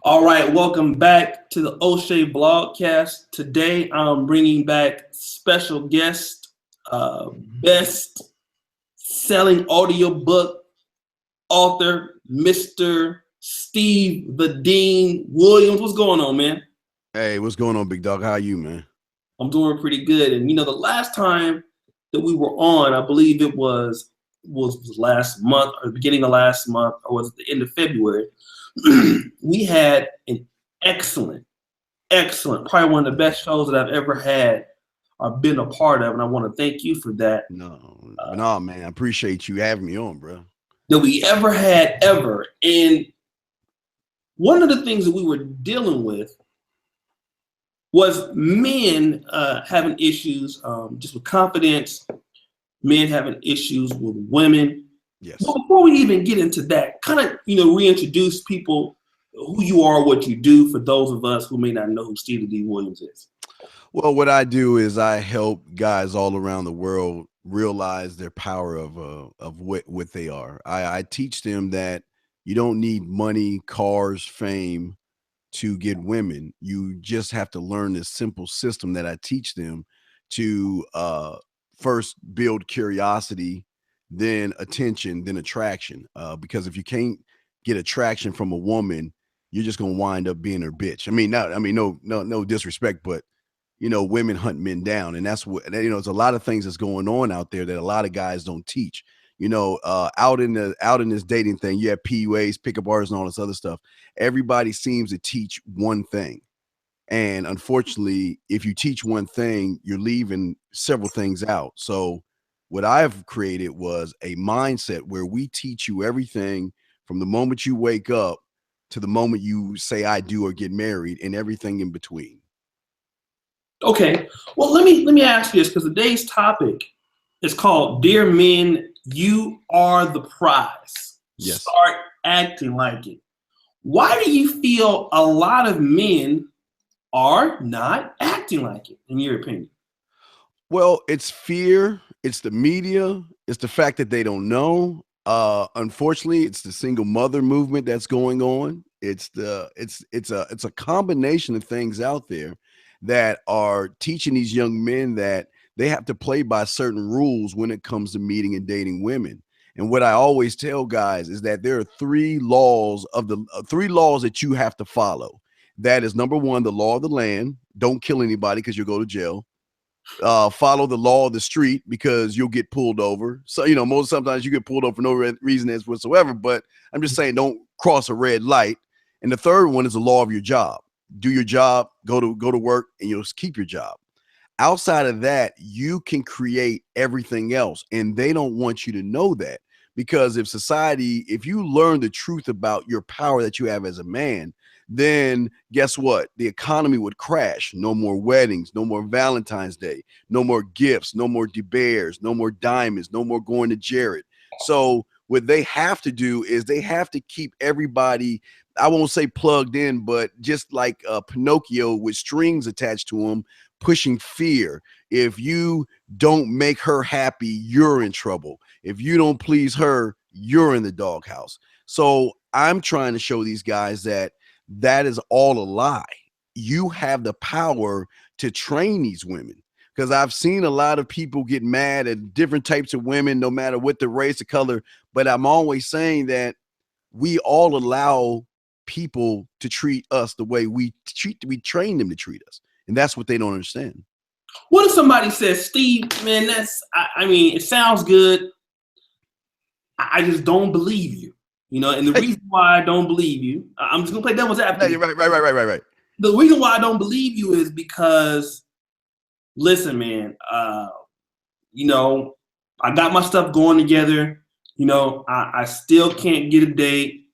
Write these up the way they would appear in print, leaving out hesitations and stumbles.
All right, welcome back to the O'Shea Blogcast. Today I'm bringing back special guest, best selling audiobook author, Mr. Steve the Dean Williams. What's going on, man? Hey, what's going on, big dog? How are you, man? I'm doing pretty good. And the last time that we were on, I believe it was last month or the beginning of last month, or was it the end of February? We had an excellent, probably one of the best shows that I've ever had or been a part of, and I want to thank you for that. No, man. I appreciate you having me on, bro. That we ever had ever. And one of the things that we were dealing with was men having issues just with confidence, men having issues with women. Yes. But before we even get into that, kind of, reintroduce people, who you are, what you do, for those of us who may not know who Steve D. Williams is. Well, what I do is I help guys all around the world realize their power of what they are. I teach them that you don't need money, cars, fame to get women. You just have to learn this simple system that I teach them to first build curiosity, then attention, then attraction. Because if you can't get attraction from a woman, you're just gonna wind up being her bitch. No disrespect, but women hunt men down, and that's what there's a lot of things that's going on out there that a lot of guys don't teach. Out in this dating thing, you have PUAs, pickup artists, and all this other stuff. Everybody seems to teach one thing, and unfortunately, if you teach one thing, you're leaving several things out. So what I've created was a mindset where we teach you everything from the moment you wake up to the moment you say I do or get married, and everything in between. Okay, well, let me ask you this, because today's topic is called "Dear Men, You Are the Prize." Yes. Start acting like it. Why do you feel a lot of men are not acting like it, in your opinion? Well, it's fear, it's the media, it's the fact that they don't know. Unfortunately, it's the single mother movement that's going on. It's a combination of things out there that are teaching these young men that they have to play by certain rules when it comes to meeting and dating women. And what I always tell guys is that there are three laws that you have to follow. That is, number one, the law of the land. Don't kill anybody because you'll go to jail. Follow the law of the street because you'll get pulled over. So, sometimes you get pulled over for no reason as whatsoever, but I'm just saying, don't cross a red light. And the third one is the law of your job. Do your job, go to work, and you'll keep your job. Outside of that, you can create everything else. And they don't want you to know that, because if you learn the truth about your power that you have as a man, then guess what? The economy would crash. No more weddings, no more Valentine's Day, no more gifts, no more DeBears, no more diamonds, no more going to Jared. So what they have to do is they have to keep everybody, I won't say plugged in, but just like Pinocchio with strings attached to him, pushing fear. If you don't make her happy, you're in trouble. If you don't please her, you're in the doghouse. So I'm trying to show these guys that is all a lie. You have the power to train these women, because I've seen a lot of people get mad at different types of women, no matter what the race or color. But I'm always saying that we all allow people to treat us the way we train them to treat us. And that's what they don't understand. What if somebody says, Steve, man, it sounds good. I just don't believe you. And the reason why I don't believe you, I'm just gonna play devil's advocate. Right. The reason why I don't believe you is because, listen, man, I got my stuff going together. I still can't get a date.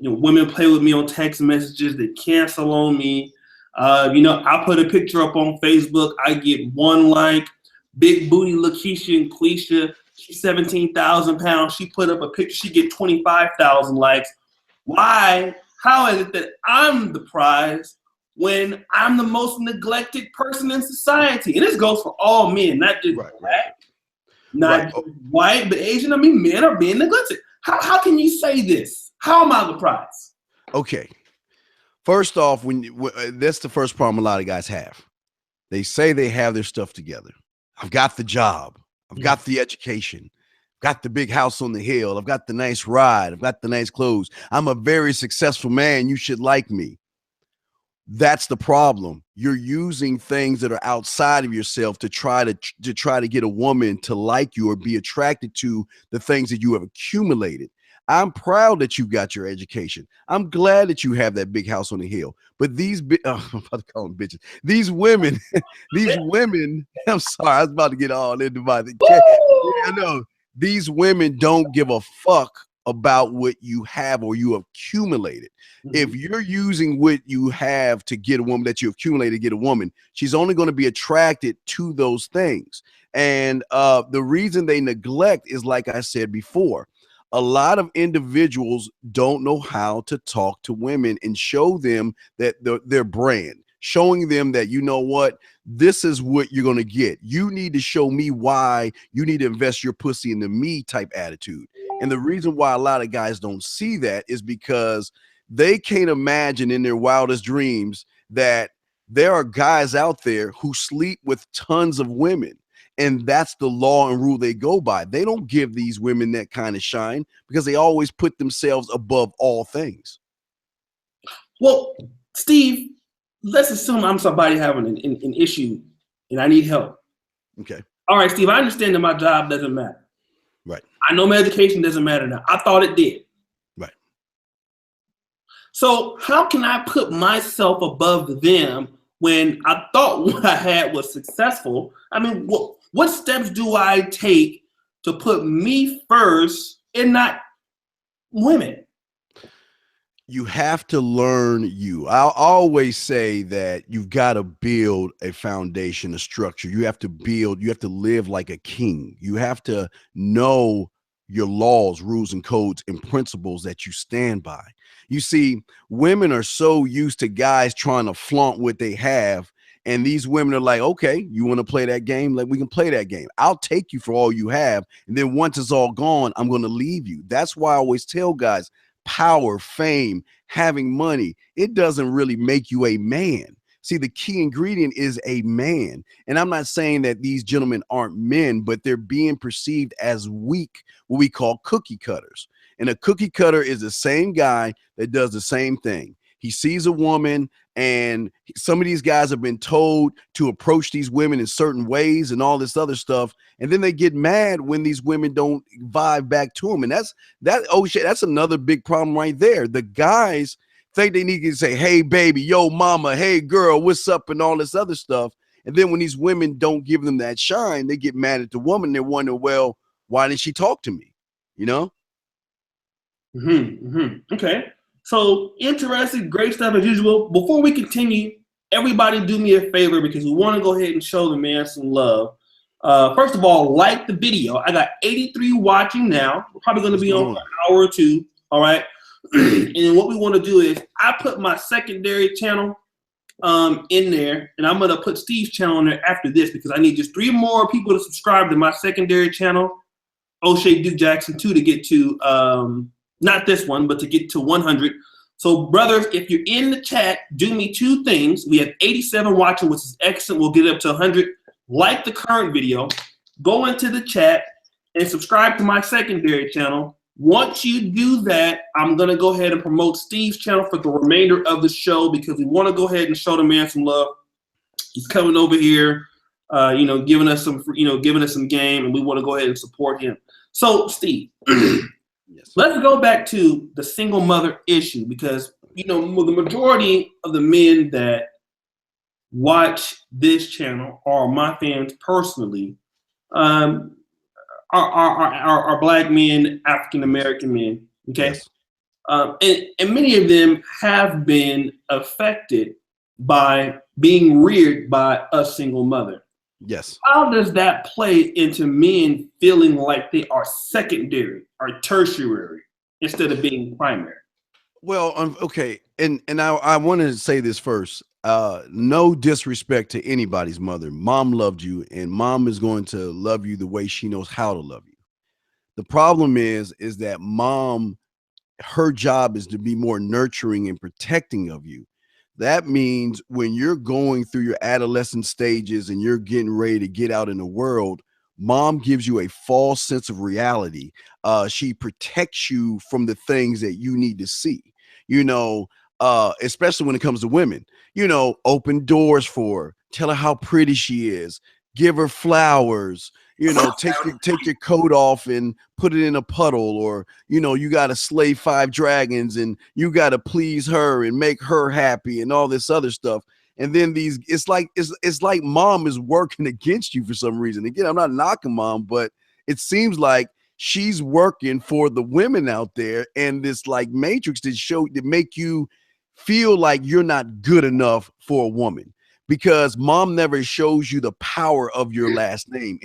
Women play with me on text messages. They cancel on me. I put a picture up on Facebook. I get one like. Big booty Lakeisha and Quisha. She's 17,000 pounds. She put up a picture. She get 25,000 likes. Why? How is it that I'm the prize when I'm the most neglected person in society? And this goes for all men, not just black, not just white, but Asian. Men are being neglected. How can you say this? How am I the prize? Okay. First off, that's the first problem a lot of guys have. They say they have their stuff together. I've got the job. I've got the education. I've got the big house on the hill. I've got the nice ride. I've got the nice clothes. I'm a very successful man. You should like me. That's the problem. You're using things that are outside of yourself to try to get a woman to like you or be attracted to the things that you have accumulated. I'm proud that you got your education. I'm glad that you have that big house on the hill. But these, I'm about to call them bitches. These women, these women. I'm sorry, I was about to get all into my. Yeah, no, these women don't give a fuck about what you have or you have accumulated. If you're using what you have to get a woman, that you accumulated to get a woman, she's only going to be attracted to those things. And the reason they neglect is, like I said before, a lot of individuals don't know how to talk to women and show them that their brand, showing them that, you know what, this is what you're going to get. You need to show me why you need to invest your pussy into me type attitude. And the reason why a lot of guys don't see that is because they can't imagine in their wildest dreams that there are guys out there who sleep with tons of women. And that's the law and rule they go by. They don't give these women that kind of shine because they always put themselves above all things. Well, Steve, let's assume I'm somebody having an issue and I need help. Okay. All right, Steve, I understand that my job doesn't matter. Right. I know my education doesn't matter now. I thought it did. Right. So how can I put myself above them when I thought what I had was successful? I mean, what steps do I take to put me first and not women? You have to learn you. I'll always say that you've got to build a foundation, a structure. You have to live like a king. You have to know your laws, rules, and codes and principles that you stand by. You see, women are so used to guys trying to flaunt what they have. And these women are like, okay, you want to play that game? Like, we can play that game. I'll take you for all you have. And then once it's all gone, I'm going to leave you. That's why I always tell guys, power, fame, having money, it doesn't really make you a man. See, the key ingredient is a man. And I'm not saying that these gentlemen aren't men, but they're being perceived as weak, what we call cookie cutters. And a cookie cutter is the same guy that does the same thing. He sees a woman, and some of these guys have been told to approach these women in certain ways and all this other stuff. And then they get mad when these women don't vibe back to them. And that's another big problem right there. The guys think they need to say, hey, baby, yo, mama, hey, girl, what's up, and all this other stuff. And then when these women don't give them that shine, they get mad at the woman. They wonder, well, why didn't she talk to me? You know? Okay. So interesting, great stuff as usual. Before we continue, everybody do me a favor because we want to go ahead and show the man some love. First of all, like the video. I got 83 watching now. We're probably going to be on for an hour or two. All right. And then what we want to do is I put my secondary channel in there, and I'm going to put Steve's channel in there after this because I need just 3 more people to subscribe to my secondary channel, O'Shea Duke Jackson 2, to get to not this one, but to get to 100. So, brothers, if you're in the chat, do me 2 things. We have 87 watching, which is excellent. We'll get up to 100. Like the current video, go into the chat, and subscribe to my secondary channel. Once you do that, I'm going to go ahead and promote Steve's channel for the remainder of the show because we want to go ahead and show the man some love. He's coming over here, giving us some game, and we want to go ahead and support him. So, Steve. Yes. Let's go back to the single mother issue because, the majority of the men that watch this channel or my fans personally are Black men, African-American men, okay? Yes. And many of them have been affected by being reared by a single mother. Yes. How does that play into men feeling like they are secondary or tertiary instead of being primary? Well, okay. And I want to say this first. No disrespect to anybody's mother. Mom loved you, and mom is going to love you the way she knows how to love you. The problem is that mom, her job is to be more nurturing and protecting of you. That means when you're going through your adolescent stages and you're getting ready to get out in the world, mom gives you a false sense of reality. She protects you from the things that you need to see, you know, especially when it comes to women, you know, open doors for her, tell her how pretty she is, give her flowers, you know, take your coat off and put it in a puddle, or, you know, you got to slay 5 dragons and you got to please her and make her happy and all this other stuff. And then it's like mom is working against you for some reason. Again, I'm not knocking mom, but it seems like she's working for the women out there, and this like matrix to make you feel like you're not good enough for a woman, because mom never shows you the power of your last name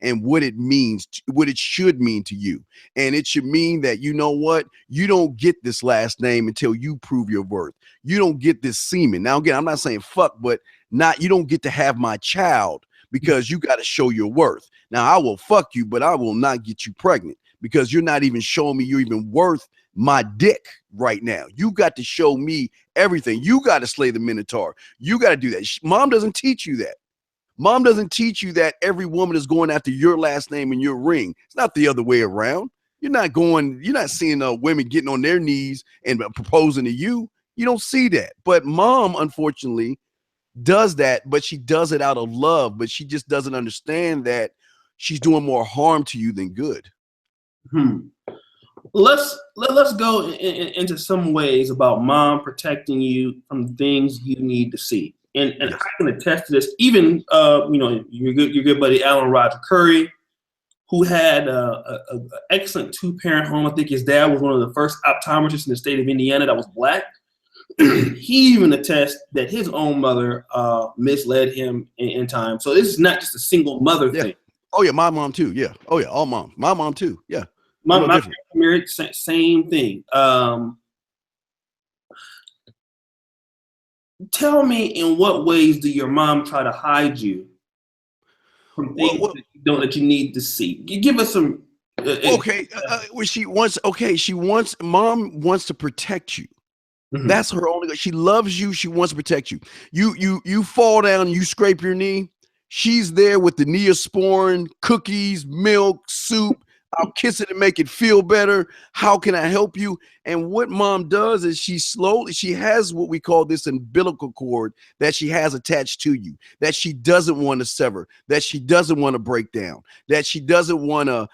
and what it means, what it should mean to you. And it should mean that, you know what, you don't get this last name until you prove your worth. You don't get this semen. Now, again, I'm not saying fuck, but you don't get to have my child because you got to show your worth. Now, I will fuck you, but I will not get you pregnant because you're not even showing me you're even worth my dick right now. You got to show me everything. You got to slay the Minotaur. You got to do that. Mom doesn't teach you that. Mom doesn't teach you that every woman is going after your last name and your ring. It's not the other way around. You're not seeing women getting on their knees and proposing to you. You don't see that. But mom, unfortunately, does that, but she does it out of love. But she just doesn't understand that she's doing more harm to you than good. Let's go into some ways about mom protecting you from things you need to see. And yes. I can attest to this. Even you know, your good buddy Alan Roger Curry, who had an excellent 2-parent home. I think his dad was one of the first optometrists in the state of Indiana that was black. He even attests that his own mother misled him in time. So this is not just a single mother thing. Oh yeah, my mom too. Yeah. Oh yeah, all moms. My mom too. Yeah. My parents married, same thing. Tell me, in what ways do your mom try to hide you from things that you need to see? Give us some. Mom wants to protect you. Mm-hmm. That's her only. She loves you. She wants to protect you. You fall down, you scrape your knee. She's there with the Neosporin, cookies, milk, soup. I'll kiss it and make it feel better. How can I help you? And what mom does is she has what we call this umbilical cord that she has attached to you, that she doesn't want to sever, that she doesn't want to break down, that she doesn't want to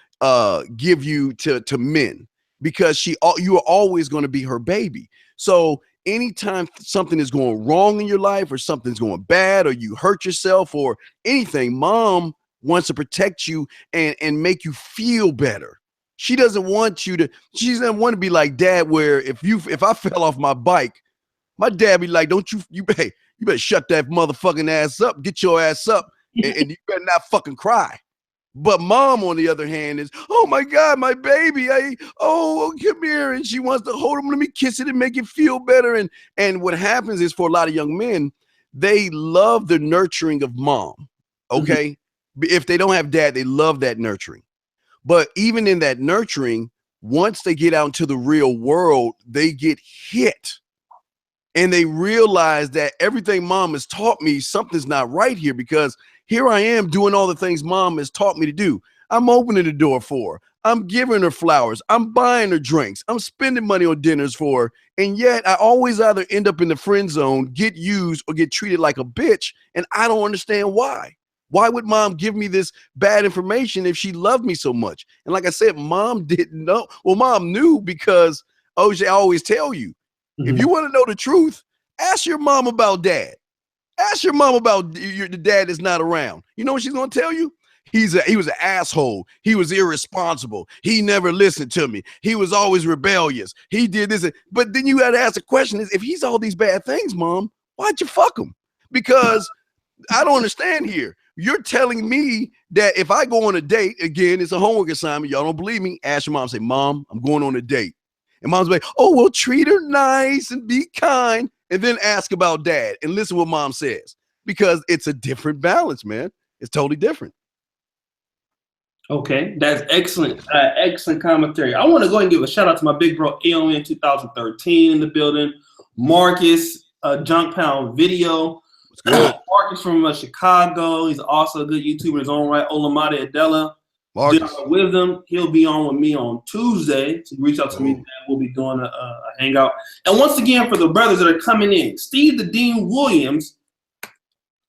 give you to men, because you are always going to be her baby. So anytime something is going wrong in your life, or something's going bad, or you hurt yourself or anything, mom wants to protect you and make you feel better. She doesn't want to be like dad, where if I fell off my bike, my dad be like, don't you better shut that motherfucking ass up, get your ass up, and you better not fucking cry. But mom, on the other hand, is, oh my God, my baby, come here. And she wants to hold him, let me kiss it and make it feel better. And what happens is, for a lot of young men, they love the nurturing of mom. Okay. Mm-hmm. If they don't have dad, they love that nurturing. But even in that nurturing, once they get out into the real world, they get hit. And they realize that everything mom has taught me, something's not right here, because here I am doing all the things mom has taught me to do. I'm opening the door for her. I'm giving her flowers. I'm buying her drinks. I'm spending money on dinners for her. And yet I always either end up in the friend zone, get used, or get treated like a bitch. And I don't understand why. Why would mom give me this bad information if she loved me so much? And like I said, mom didn't know. Well, mom knew, because OJ always tell you, if you want to know the truth, ask your mom about dad. Ask your mom about the dad that's not around. You know what she's going to tell you? He was an asshole. He was irresponsible. He never listened to me. He was always rebellious. He did this. But then you got to ask the question, is, if he's all these bad things, mom, why'd you fuck him? Because I don't understand here. You're telling me that if I go on a date, again, it's a homework assignment. Y'all don't believe me? Ask your mom, say, Mom, I'm going on a date. And mom's like, oh, well, treat her nice and be kind. And then ask about dad and listen what mom says, because it's a different balance, man. It's totally different. Okay, that's excellent. Excellent commentary. I want to go ahead and give a shout out to my big bro, AON 2013 in the building. Marcus, Junk Pound Video. It's good. Mark is from Chicago. He's also a good YouTuber in his own right. Olamide Adela. Marcus. Wisdom. He'll be on with me on Tuesday. So reach out to me. We'll be doing a hangout. And once again, for the brothers that are coming in, Steve the Dean Williams,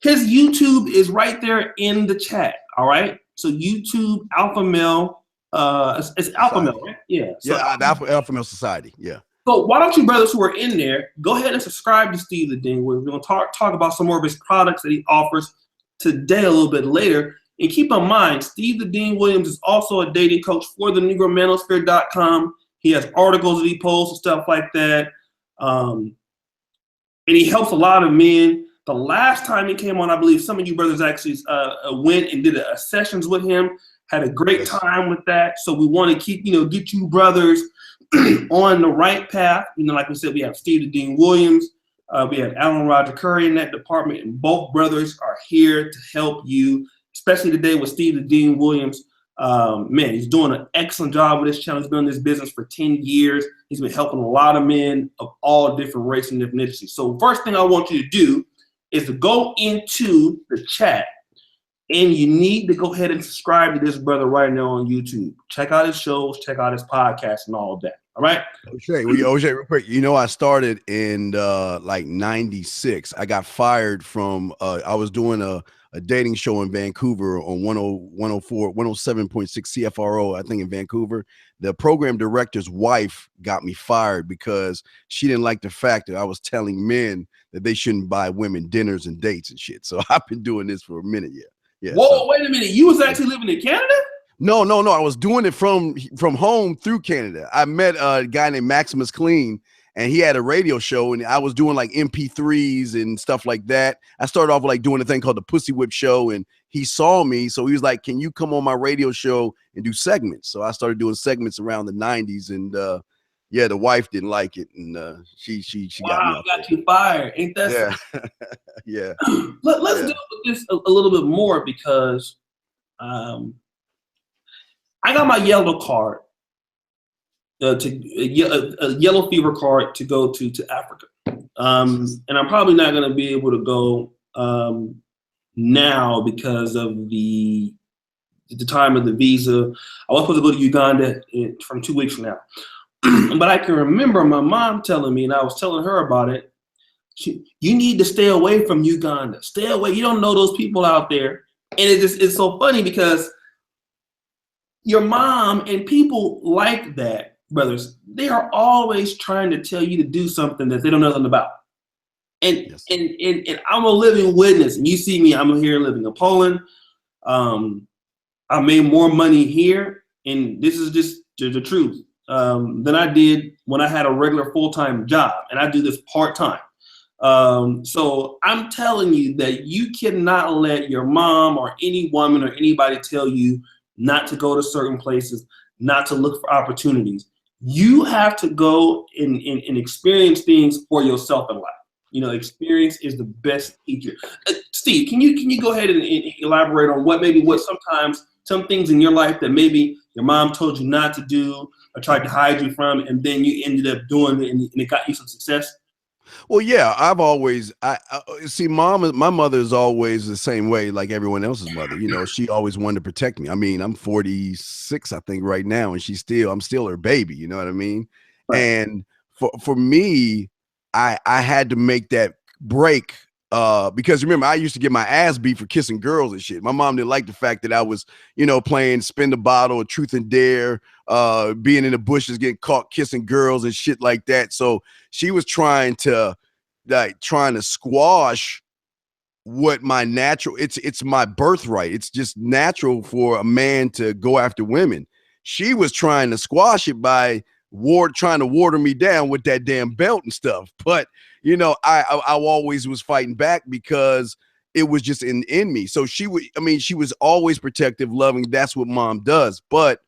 his YouTube is right there in the chat. All right. So YouTube Alpha Male. It's Alpha Male, right? Yeah. So the Alpha Male Society. Yeah. So why don't you brothers who are in there go ahead and subscribe to Steve the Dean Williams. We're going to talk about some more of his products that he offers today a little bit later. And keep in mind, Steve the Dean Williams is also a dating coach for the NegroManosphere.com. He has articles that he posts and stuff like that. And he helps a lot of men. The last time he came on, I believe some of you brothers actually went and did a sessions with him. Had a great time with that. So we want to keep, get you brothers on the right path. Like we said, we have Steve the Dean Williams. We have Alan Roger Curry in that department. And both brothers are here to help you, especially today with Steve the Dean Williams. Man, he's doing an excellent job with this channel. He's been in this business for 10 years. He's been helping a lot of men of all different races and ethnicities. So first thing I want you to do is to go into the chat, and you need to go ahead and subscribe to this brother right now on YouTube. Check out his shows, check out his podcast and all of that. All right. OJ, real quick. I started in like 96. I got fired from I was doing a dating show in Vancouver on 107.6 CFRO, I think, in Vancouver. The program director's wife got me fired because she didn't like the fact that I was telling men that they shouldn't buy women dinners and dates and shit. So I've been doing this for a minute. Yeah. Whoa, wait a minute. You was actually living in Canada? No. I was doing it from home through Canada. I met a guy named Maximus Clean, and he had a radio show, and I was doing like MP3s and stuff like that. I started off with like doing a thing called the Pussy Whip Show, and he saw me. So he was like, "Can you come on my radio show and do segments?" So I started doing segments around the 90s, and the wife didn't like it, and she got you fired. Ain't that yeah. Let's deal with this a little bit more because I got my yellow card, a yellow fever card to go to Africa. And I'm probably not going to be able to go now because of the time of the visa. I was supposed to go to Uganda from 2 weeks from now. But I can remember my mom telling me, and I was telling her about it, you need to stay away from Uganda. Stay away. You don't know those people out there. And it's so funny because your mom and people like that, brothers, they are always trying to tell you to do something that they don't know nothing about. And I'm a living witness. And you see me, I'm here living in Poland. I made more money here, and this is just the truth, than I did when I had a regular full-time job, and I do this part-time. So I'm telling you that you cannot let your mom or any woman or anybody tell you not to go to certain places, not to look for opportunities. You have to go and experience things for yourself in life. Experience is the best teacher. Steve, can you go ahead and elaborate on what sometimes some things in your life that maybe your mom told you not to do or tried to hide you from, and then you ended up doing it and it got you some success? Well, yeah, I've always, I see, my mother is always the same way, like everyone else's mother. She always wanted to protect me. I mean, I'm 46, I think, right now, and I'm still her baby. You know what I mean? Right. And for me, I had to make that break because remember, I used to get my ass beat for kissing girls and shit. My mom didn't like the fact that I was, playing Spin the Bottle or Truth and Dare, being in the bushes, getting caught kissing girls and shit like that. So she was trying to squash what my natural, it's my birthright. It's just natural for a man to go after women. She was trying to squash it by trying to water me down with that damn belt and stuff. But I always was fighting back because it was just in me. So she was always protective, loving. That's what mom does. But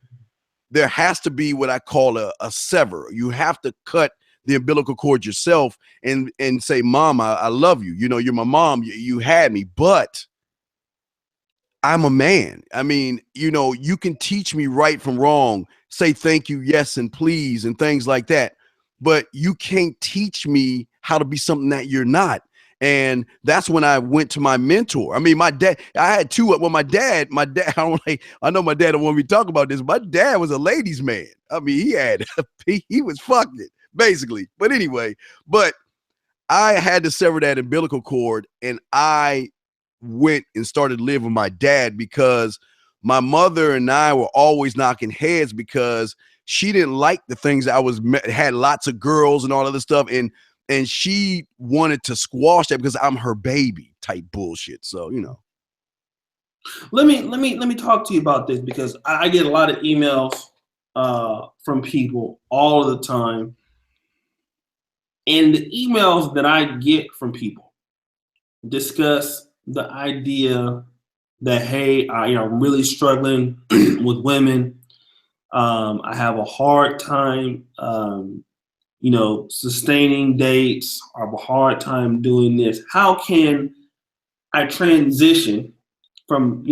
there has to be what I call a sever. You have to cut the umbilical cord yourself and say, Mom, I love you. You're my mom. You had me, but I'm a man. I mean, you can teach me right from wrong, say thank you, yes, and please, and things like that. But you can't teach me how to be something that you're not. And that's when I went to my mentor. I mean, my dad, I had two. Well, my dad, I know my dad don't want me to talk about this. My dad was a ladies' man. I mean, he was fucking basically. But anyway, I had to sever that umbilical cord, and I went and started living with my dad because my mother and I were always knocking heads because she didn't like the things I had lots of girls and all of this stuff. And she wanted to squash that because I'm her baby type bullshit. So, you know. Let me talk to you about this because I get a lot of emails from people all of the time. And the emails that I get from people discuss the idea that, hey, I'm really struggling with women. I have a hard time, sustaining dates. I have a hard time doing this. How can I transition from,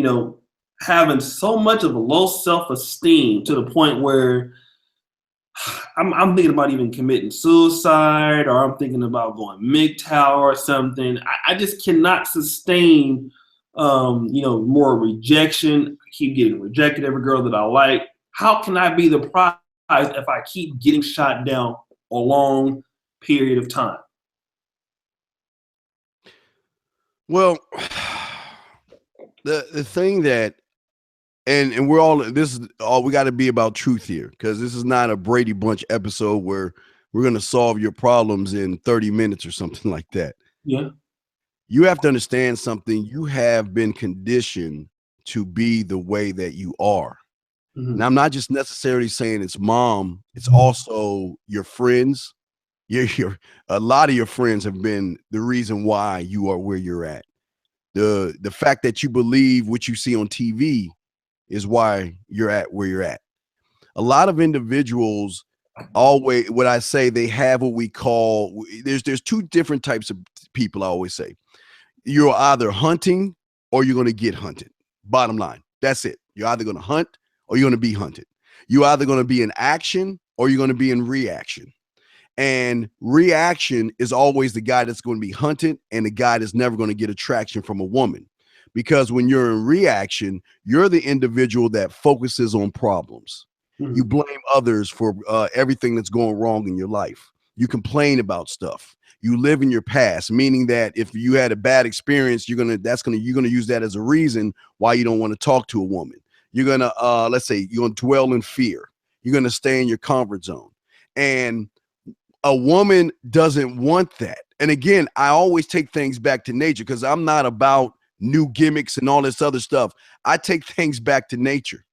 having so much of a low self-esteem to the point where I'm thinking about even committing suicide, or I'm thinking about going MGTOW or something. I just cannot sustain, more rejection. I keep getting rejected every girl that I like. How can I be the prize if I keep getting shot down a long period of time? Well, the thing that, and we're all, this is all, we got to be about truth here, because this is not a Brady Bunch episode where we're going to solve your problems in 30 minutes or something like that. Yeah. You have to understand something. You have been conditioned to be the way that you are. Mm-hmm. And I'm not just necessarily saying it's mom, it's also your friends. A lot of your friends have been the reason why you are where you're at. The fact that you believe what you see on TV is why you're at where you're at. A lot of individuals always, what I say, they have what we call, there's two different types of people. I always say, you're either hunting or you're going to get hunted. Bottom line, that's it. You're either going to hunt or you're going to be hunted. You're either going to be in action or you're going to be in reaction. And reaction is always the guy that's going to be hunted and the guy that's never going to get attraction from a woman. Because when you're in reaction, you're the individual that focuses on problems. Mm-hmm. You blame others for everything that's going wrong in your life. You complain about stuff. You live in your past, meaning that if you had a bad experience, you're gonna use that as a reason why you don't want to talk to a woman. You're gonna let's say you're gonna dwell in fear. You're gonna stay in your comfort zone. And a woman doesn't want that. And again, I always take things back to nature because I'm not about new gimmicks and all this other stuff. I take things back to nature.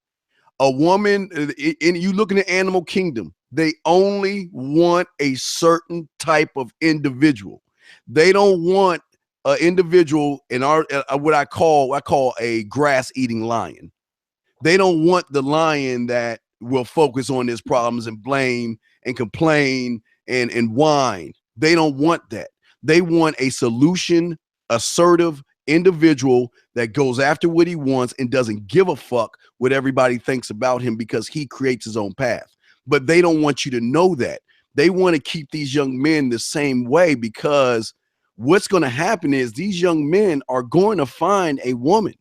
A woman, you look in the animal kingdom, they only want a certain type of individual. They don't want an individual in our what I call a grass-eating lion. They don't want the lion that will focus on his problems and blame and complain and whine. They don't want that. They want a solution, assertive individual that goes after what he wants and doesn't give a fuck what everybody thinks about him because he creates his own path. But they don't want you to know that. They want to keep these young men the same way because what's going to happen is these young men are going to find a woman.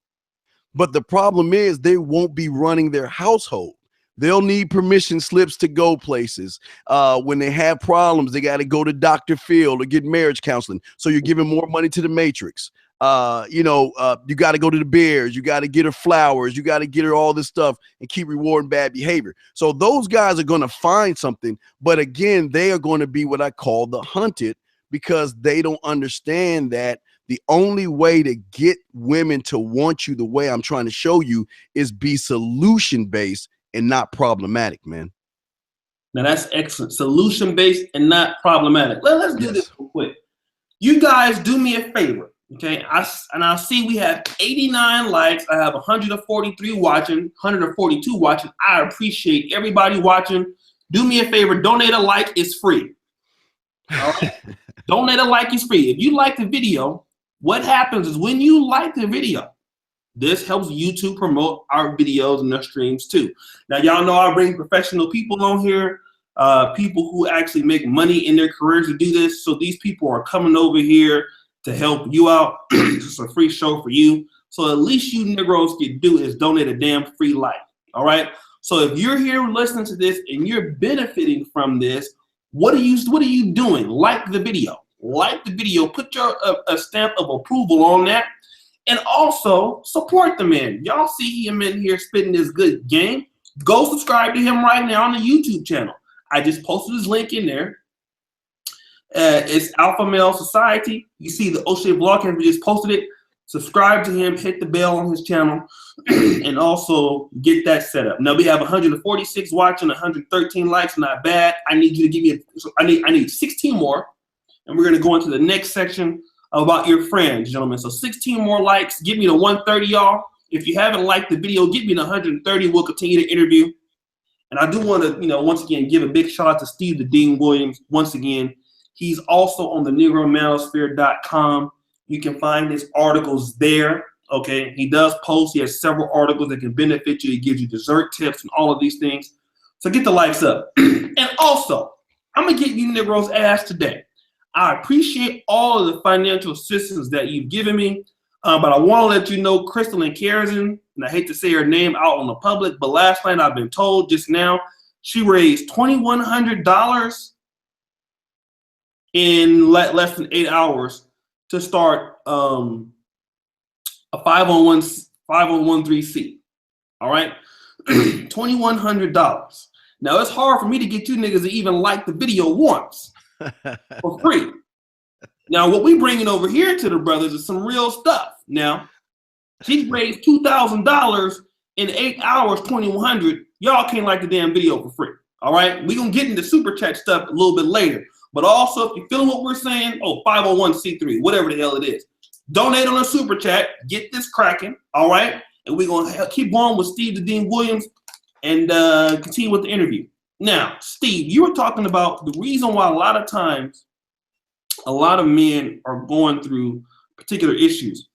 But the problem is they won't be running their household. They'll need permission slips to go places. When they have problems, they got to go to Dr. Phil or get marriage counseling. So you're giving more money to the Matrix. You got to go to the Bears. You got to get her flowers. You got to get her all this stuff and keep rewarding bad behavior. So those guys are going to find something. But again, they are going to be what I call the hunted because they don't understand that the only way to get women to want you the way I'm trying to show you is be solution-based and not problematic, man. Now that's excellent. Solution-based and not problematic. Let's do this real quick. You guys do me a favor, okay? I see we have 89 likes. I have 143 watching, 142 watching. I appreciate everybody watching. Do me a favor. Donate a like. It's free. All right? Donate a like. It's free. If you like the video, what happens is when you like the video, this helps YouTube promote our videos and our streams too. Now, y'all know I bring professional people on here. people who actually make money in their careers to do this. So these people are coming over here to help you out. It's a free show for you. So at least you Negroes can do is donate a damn free life. All right. So if you're here listening to this and you're benefiting from this, what are you doing? Like the video. Like the video. Put your a stamp of approval on that. And also support the man. Y'all see him in here spitting this good game. Go subscribe to him right now on the YouTube channel. I just posted his link in there. It's Alpha Male Society. You see the O'Shea Vlog, we just posted it. Subscribe to him, hit the bell on his channel, and also get that set up. Now we have 146 watching, 113 likes, not bad. I need you to give me, I need 16 more, and we're gonna go into the next section about your friends, gentlemen. So 16 more likes, give me the 130, y'all. If you haven't liked the video, give me the 130. We'll continue to interview. And I do want to, once again, give a big shout out to Steve the Dean Williams. Once again, he's also on the NegroManosphere.com. You can find his articles there. Okay, he does post. He has several articles that can benefit you. He gives you dessert tips and all of these things. So get the likes up. And also, I'm gonna get you Negroes' ass today. I appreciate all of the financial assistance that you've given me, but I want to let you know, Crystal and Karazin, and I hate to say her name out on the public, but last night I've been told just now she raised $2,100 in less than 8 hours to start a 501(c). All right, $2,100. Now it's hard for me to get you niggas to even like the video once for free. Now what we bringing over here to the brothers is some real stuff. Now she raised $2,000 in 8 hours, 2,100. Y'all can't like the damn video for free. All right, we gonna get into super chat stuff a little bit later. But also, if you're feeling what we're saying, 501(c)(3), whatever the hell it is, donate on a super chat. Get this cracking, all right? And we're going to keep going with Steve the Dean Williams and continue with the interview. Now, Steve, you were talking about the reason why a lot of times a lot of men are going through particular issues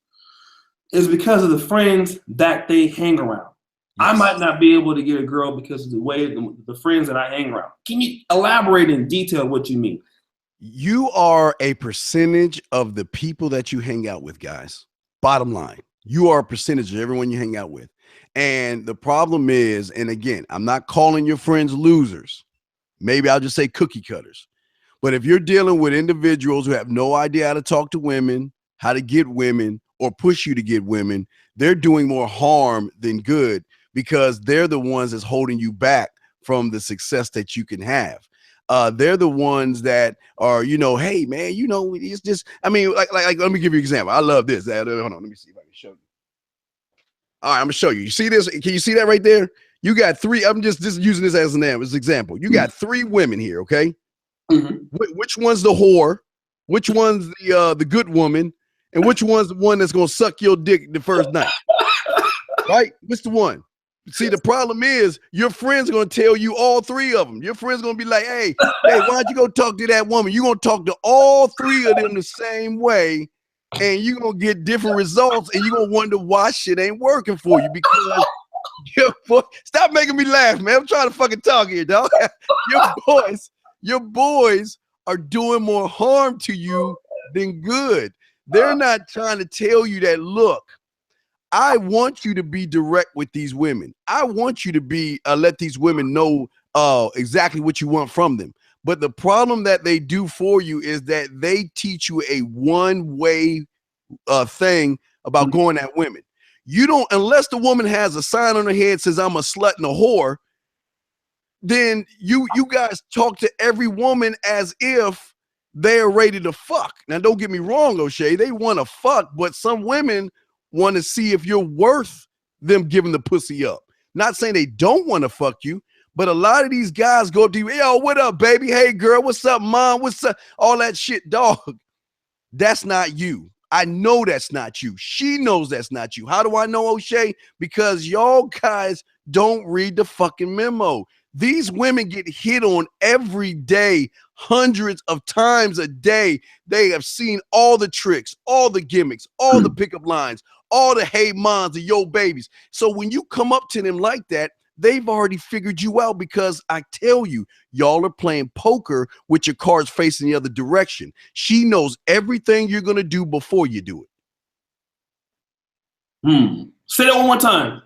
is because of the friends that they hang around. Yes. I might not be able to get a girl because of the way the friends that I hang around. Can you elaborate in detail what you mean? You are a percentage of the people that you hang out with, guys. Bottom line, you are a percentage of everyone you hang out with. And the problem is, and again, I'm not calling your friends losers. Maybe I'll just say cookie cutters. But if you're dealing with individuals who have no idea how to talk to women, how to get women, or push you to get women, they're doing more harm than good, because they're the ones that's holding you back from the success that you can have. They're the ones that are, hey man, it's just, like, let me give you an example. I love this. Hold on, let me see if I can show you. All right, I'm gonna show you. You see this? Can you see that right there? You got three. I'm just using this as an example. You got three women here, okay? Mm-hmm. Which one's the whore? Which one's the good woman? And which one's the one that's gonna suck your dick the first night? Right? Which the one? See, the problem is your friends are going to tell you all three of them. Your friends going to be like, hey, why'd you go talk to that woman? You're going to talk to all three of them the same way, and you're going to get different results, and you're going to wonder why shit ain't working for you, because stop making me laugh, man. I'm trying to fucking talk here, dog. Your boys are doing more harm to you than good. They're not trying to tell you that, look, I want you to be direct with these women. I want you to be let these women know exactly what you want from them. But the problem that they do for you is that they teach you a one-way thing about going at women. You don't, unless the woman has a sign on her head says I'm a slut and a whore, then you guys talk to every woman as if they're ready to fuck. Now, don't get me wrong, O'Shea. They want to fuck, but some women want to see if you're worth them giving the pussy up. Not saying they don't want to fuck you, but a lot of these guys go up to you, yo, what up, baby? Hey, girl, what's up, mom? What's up? All that shit, dog. That's not you. I know that's not you. She knows that's not you. How do I know, O'Shea? Because y'all guys don't read the fucking memo. These women get hit on every day, hundreds of times a day. They have seen all the tricks, all the gimmicks, all the pickup lines, all the hey moms and yo babies. So when you come up to them like that, they've already figured you out, because I tell you, y'all are playing poker with your cards facing the other direction. She knows everything you're going to do before you do it. Say that one more time.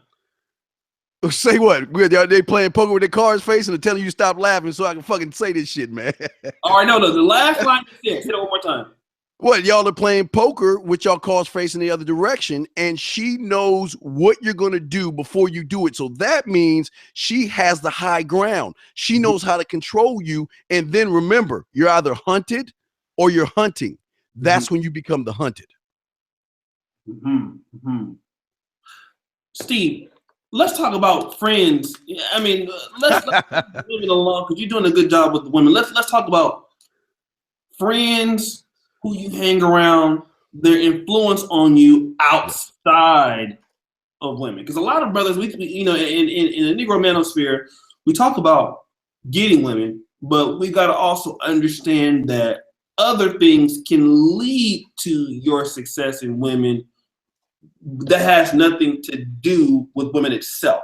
Say what? They playing poker with their cards facing and telling you to stop laughing so I can fucking say this shit, man. All right, no, the last line you said. Say that one more time. What, y'all are playing poker with y'all cards facing the other direction, and she knows what you're going to do before you do it. So that means she has the high ground. She knows how to control you. And then remember, you're either hunted or you're hunting. That's when you become the hunted. Steve, let's talk about friends. I mean, let's move it along, because you're doing a good job with the women. Let's talk about friends who you hang around, their influence on you outside of women. Because a lot of brothers, we in the Negro manosphere, we talk about getting women, but we got to also understand that other things can lead to your success in women that has nothing to do with women itself.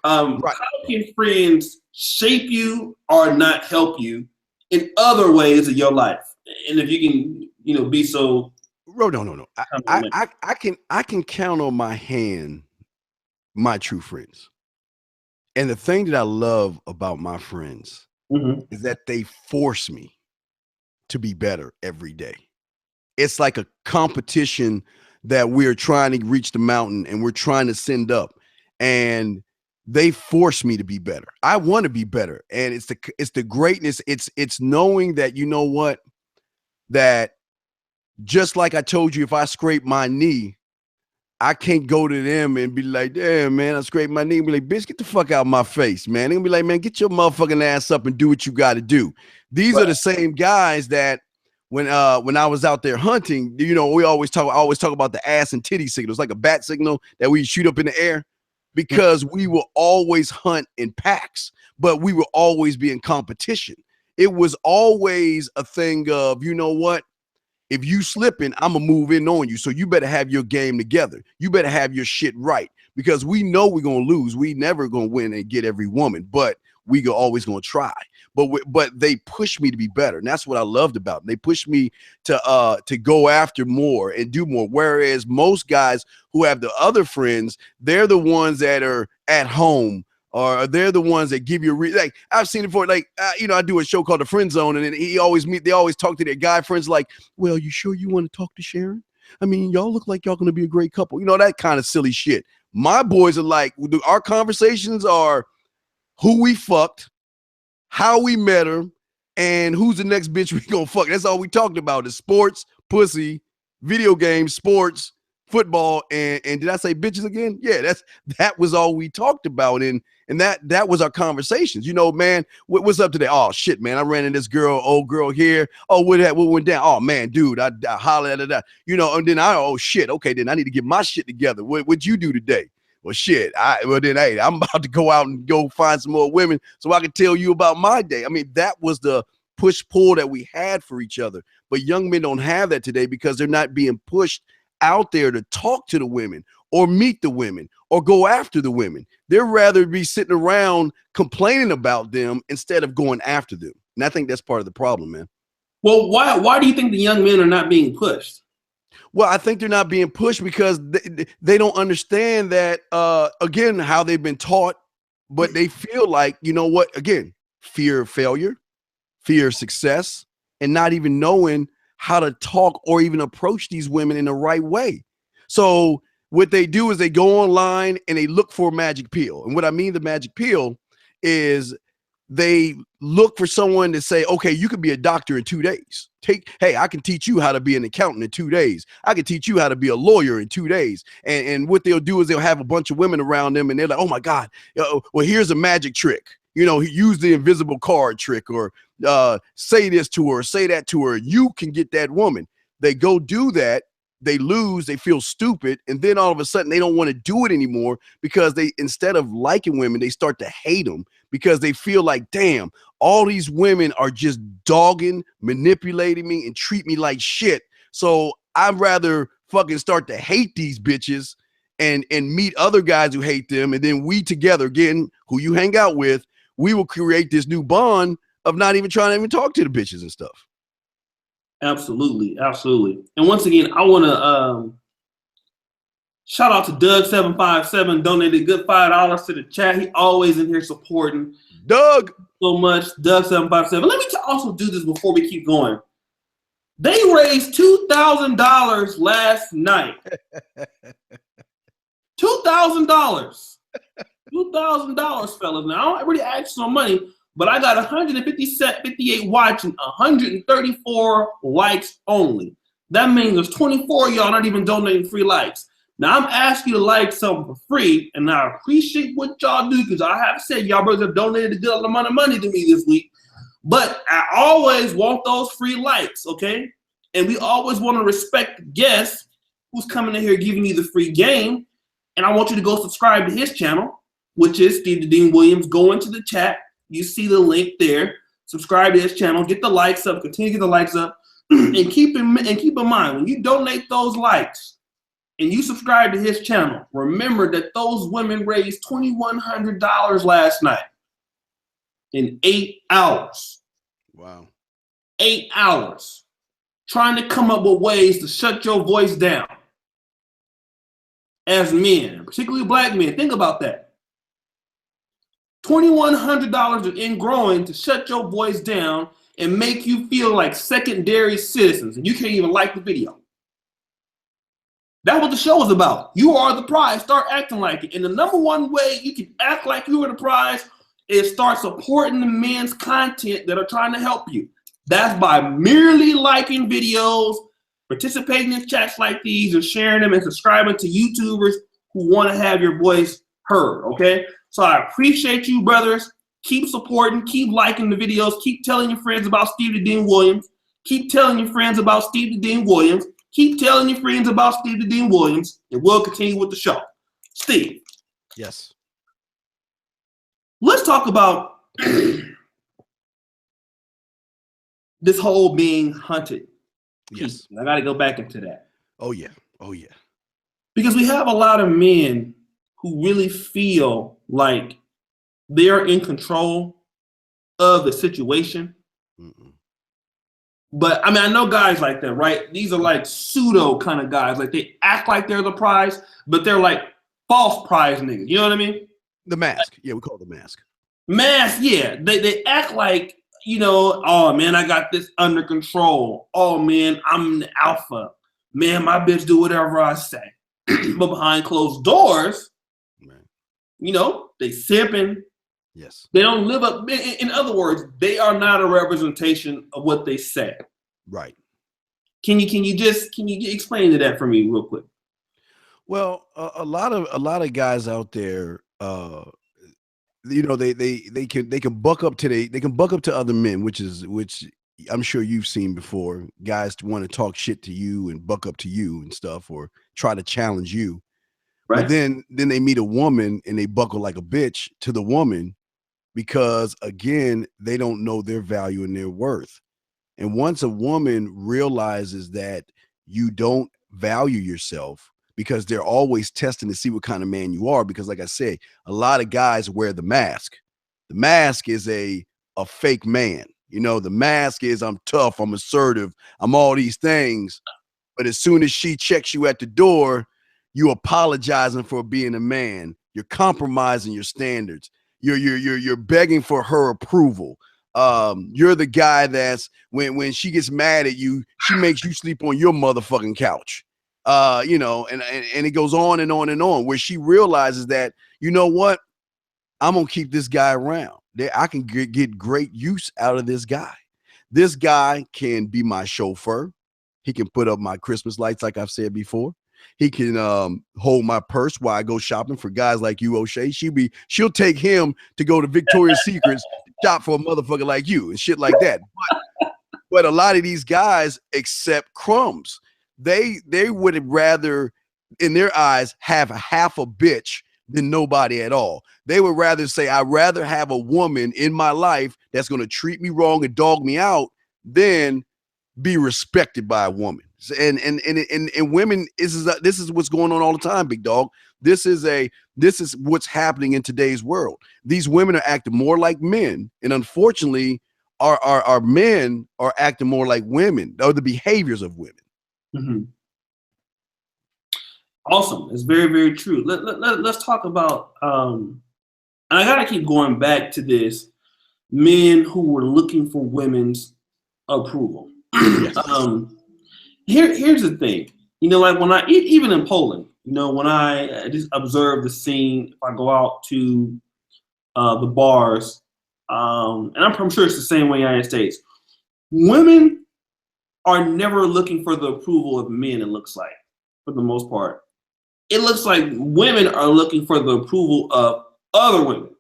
How can friends shape you or not help you in other ways of your life? And if you can, be so. No. I can count on my hand my true friends. And the thing that I love about my friends is that they force me to be better every day. It's like a competition that we're trying to reach the mountain and we're trying to send up, and they force me to be better. I want to be better. And it's the greatness. It's knowing that, you know what, that just like I told you, if I scrape my knee, I can't go to them and be like, damn, man, I scraped my knee. And be like, bitch, get the fuck out of my face, man. They're gonna be like, man, get your motherfucking ass up and do what you got to do. These are the same guys that when I was out there hunting, we always talk about the ass and titty signals, like a bat signal that we shoot up in the air, because we will always hunt in packs, but we will always be in competition. It was always a thing of, you know what? If you slipping, I'm going to move in on you. So you better have your game together. You better have your shit right, because we know we're going to lose. We never going to win and get every woman, but we always going to try. But they push me to be better. And that's what I loved about them. They push me to go after more and do more. Whereas most guys who have the other friends, they're the ones that are at home, or they're the ones that give you like I've seen it before. Like, I do a show called The Friend Zone, and then they always talk to their guy friends like, well, you sure you want to talk to Sharon? I mean, y'all look like y'all going to be a great couple. That kind of silly shit. My boys are like, our conversations are who we fucked, how we met her, and who's the next bitch we gonna fuck. That's all we talked about is sports, pussy, video games, sports, football, and did I say bitches again? Yeah, that was all we talked about, and that was our conversations. Man, what's up today? Oh shit, man, I ran into this old girl here. Oh, what went down? Oh man, dude, I hollered at that. And then oh shit, okay, then I need to get my shit together. What'd you do today? Well, shit, hey, I'm about to go out and go find some more women so I can tell you about my day. I mean, that was the push-pull that we had for each other. But young men don't have that today because they're not being pushed out there to talk to the women or meet the women or go after the women. They'd rather be sitting around complaining about them instead of going after them. And I think that's part of the problem, man. Well, why do you think the young men are not being pushed? Well, I think they're not being pushed because they don't understand that, again, how they've been taught, but they feel like, you know what, again, fear of failure, fear of success, and not even knowing how to talk or even approach these women in the right way. So what they do is they go online and they look for a magic pill. And what I mean the magic pill is they look for someone to say, okay, you could be a doctor in 2 days. Hey, I can teach you how to be an accountant in 2 days. I can teach you how to be a lawyer in 2 days. And what they'll do is they'll have a bunch of women around them and they're like, oh my God, well, here's a magic trick. Use the invisible card trick, or say this to her, say that to her. You can get that woman. They go do that. They lose, they feel stupid, and then all of a sudden they don't want to do it anymore because they, instead of liking women, they start to hate them because they feel like, damn, all these women are just dogging, manipulating me, and treat me like shit. So I'd rather fucking start to hate these bitches and meet other guys who hate them, and then we together, again, who you hang out with, we will create this new bond of not even trying to even talk to the bitches and stuff. Absolutely, absolutely. And once again, I want to shout out to Doug757, donated a good $5 to the chat. He always in here supporting. Doug, so much, Doug757. Let me also do this before we keep going. They raised $2,000 last night. $2,000. $2,000, fellas. Now, I don't really ask for money, but I got 158 watching, 134 likes only. That means there's 24 of y'all not even donating free likes. Now, I'm asking you to like something for free, and I appreciate what y'all do, because I have said y'all brothers have donated a good amount of money to me this week. But I always want those free likes, okay? And we always want to respect the guest who's coming in here giving you the free game. And I want you to go subscribe to his channel, which is Steve the Dean Williams. Go into the chat. You see the link there. Subscribe to his channel. Get the likes up. Continue to get the likes up. and keep in mind, when you donate those likes and you subscribe to his channel, remember that those women raised $2,100 last night in 8 hours. Wow. 8 hours. Trying to come up with ways to shut your voice down. As men, particularly black men, think about that. $2,100 in growing to shut your voice down and make you feel like secondary citizens, and you can't even like the video. That's what the show is about. You are the prize. Start acting like it. And the number one way you can act like you are the prize is start supporting the men's content that are trying to help you. That's by merely liking videos, participating in chats like these, or sharing them and subscribing to YouTubers who want to have your voice heard, okay? So I appreciate you, brothers. Keep supporting, keep liking the videos, keep telling your friends about Steve the Dean Williams, keep telling your friends about Steve the Dean Williams, keep telling your friends about Steve the Dean Williams, and we'll continue with the show. Steve. Yes. Let's talk about this whole being hunted. Yes. I got to go back into that. Oh, yeah. Oh, yeah. Because we have a lot of men who really feel like they're in control of the situation. Mm-mm. But I mean, I know guys like that, right? These are like pseudo kind of guys. Like they act like they're the prize, but they're like false prize niggas. You know what I mean? The mask. Yeah, we call it the mask. Mask, yeah. They act like, you know, oh man, I got this under control. Oh man, I'm the alpha. Man, my bitch do whatever I say. But behind closed doors, Man. You know, they simping. Yes. They don't live up. In other words, they are not a representation of what they say. Right. Can you explain to that for me real quick? Well, a lot of guys out there, you know, they can buck up to other men, which I'm sure you've seen before. Guys want to talk shit to you and buck up to you and stuff, or try to challenge you. Right. But then they meet a woman and they buckle like a bitch to the woman, because again, they don't know their value and their worth. And once a woman realizes that you don't value yourself, because they're always testing to see what kind of man you are, because like I say, a lot of guys wear the mask. The mask is a fake man. You know, the mask is I'm tough, I'm assertive, I'm all these things. But as soon as she checks you at the door, you apologizing for being a man. You're compromising your standards. You're begging for her approval. You're the guy that's when she gets mad at you, she makes you sleep on your motherfucking couch. You know, and it goes on and on and on, where she realizes that, you know what, I'm gonna keep this guy around. I can get great use out of this guy. This guy can be my chauffeur. He can put up my Christmas lights, like I've said before. He can hold my purse while I go shopping for guys like you, O'Shea. She'll take him to go to Victoria's Secrets to shop for a motherfucker like you and shit like that. But a lot of these guys accept crumbs. They would rather, in their eyes, have half a bitch than nobody at all. They would rather say, I'd rather have a woman in my life that's going to treat me wrong and dog me out than be respected by a woman. And women, this is what's going on all the time, big dog. This is what's happening in today's world. These women are acting more like men, and unfortunately, our men are acting more like women, or the behaviors of women. Mm-hmm. Awesome. It's very, very true. Let's talk about, and I got to keep going back to this, men who were looking for women's approval. Yes. Here's the thing. Like when I, even in Poland, when I just observe the scene, if I go out to the bars, and I'm sure it's the same way in the United States, women are never looking for the approval of men, it looks like, for the most part. It looks like women are looking for the approval of other women.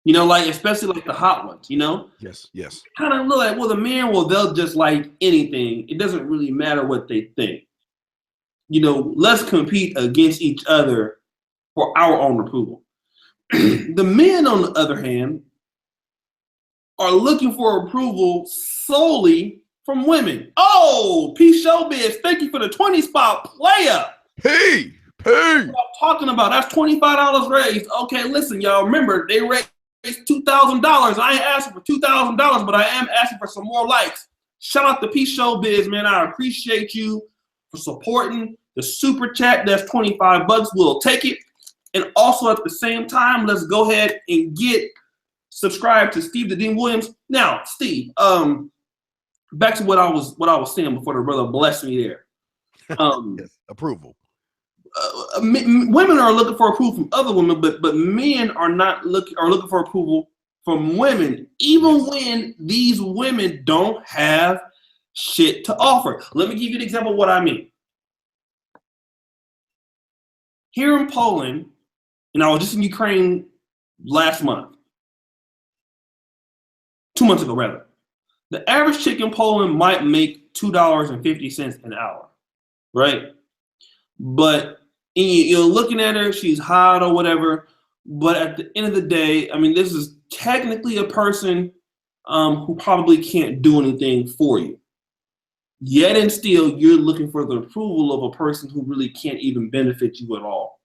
Like especially like the hot ones, Yes. Kind of look like, well, the men, they'll just like anything. It doesn't really matter what they think. Let's compete against each other for our own approval. The men, on the other hand, are looking for approval solely from women. Oh, P Showbiz, thank you for the 20 spot player. Hey. That's what I'm talking about. That's $25 raised. Okay, listen, y'all. Remember, they raised $2,000. I ain't asking for $2,000, but I am asking for some more likes. Shout out to P Showbiz, man. I appreciate you for supporting the super chat. That's $25. We'll take it. And also at the same time, let's go ahead and get subscribed to Steve the Dean Williams. Now, Steve, back to what I was saying before the brother blessed me there. Yes, approval. Women are looking for approval from other women, but men are looking for approval from women, even when these women don't have shit to offer. Let me give you an example of what I mean. Here in Poland, and I was just in Ukraine last month, 2 months ago rather. The average chick in Poland might make $2.50 an hour, right? But you're looking at her, she's hot or whatever. But at the end of the day, I mean, this is technically a person who probably can't do anything for you. Yet and still, you're looking for the approval of a person who really can't even benefit you at all.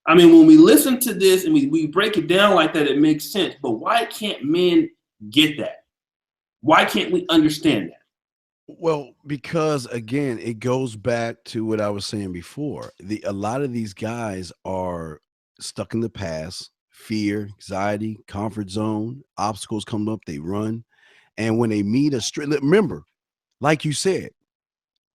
I mean, when we listen to this and we break it down like that, it makes sense. But why can't men get that? Why can't we understand that? Well, because again, it goes back to what I was saying before. A lot of these guys are stuck in the past, fear, anxiety, comfort zone, obstacles come up, they run. And when they meet remember, like you said,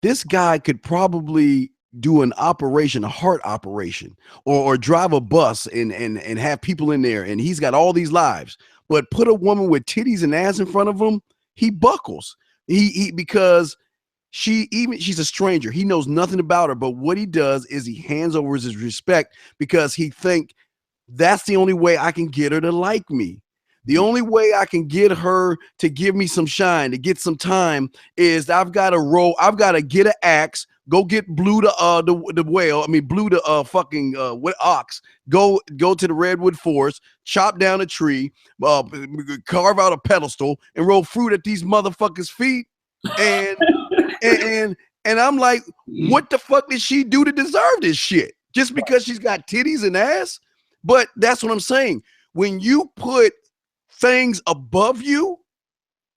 this guy could probably do an operation, a heart operation, or drive a bus and have people in there, and he's got all these lives. But put a woman with titties and ass in front of him, he buckles. He because she's a stranger. He knows nothing about her, but what he does is he hands over his respect because he think that's the only way I can get her to like me. The only way I can get her to give me some shine, to get some time, is I've got to get an axe, go get Blue the whale. I mean, Blue the ox. Go to the redwood forest, chop down a tree, carve out a pedestal, and roll fruit at these motherfuckers' feet. And and I'm like, what the fuck did she do to deserve this shit? Just because she's got titties and ass? But that's what I'm saying. When you put things above you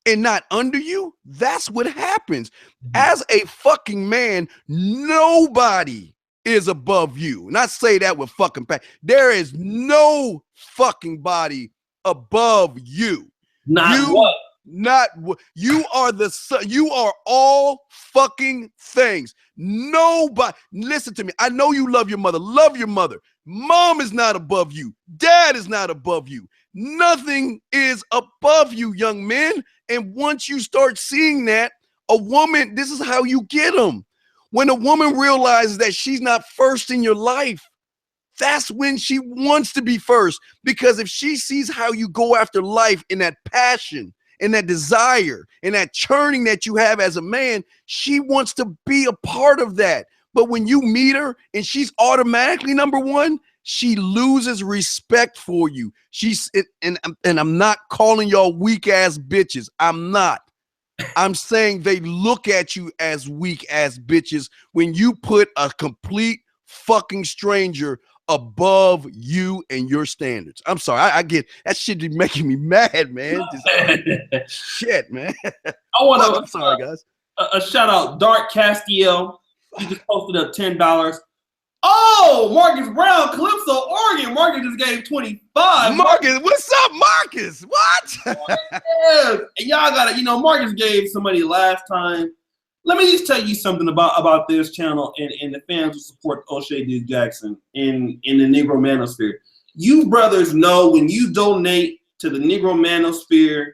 and not under you, that's what happens. As a fucking man, nobody is above you. And I say that with fucking fact. There is no fucking body above you. You are all fucking things. Nobody, listen to me. I know you love your mother. Love your mother. Mom is not above you. Dad is not above you. Nothing is above you, young men. And once you start seeing that, a woman, this is how you get them. When a woman realizes that she's not first in your life, that's when she wants to be first. Because if she sees how you go after life in that passion, and that desire, and that churning that you have as a man, she wants to be a part of that. But when you meet her and she's automatically number one, she loses respect for you. And I'm not calling y'all weak ass bitches. I'm not. I'm saying they look at you as weak ass bitches when you put a complete fucking stranger above you and your standards. I'm sorry. I get that shit be making me mad, man. Shit, man. I want I'm sorry, guys. A shout out, Dark Castiel. He just posted up $10. Oh, Marcus Brown, Calypso, Oregon. Marcus just gave 25. Marcus, what's up, Marcus? What? Yes. And y'all gotta, Marcus gave somebody last time. Let me just tell you something about this channel and the fans who support O'Shea D. Jackson in the Negro Manosphere. You brothers know when you donate to the Negro Manosphere,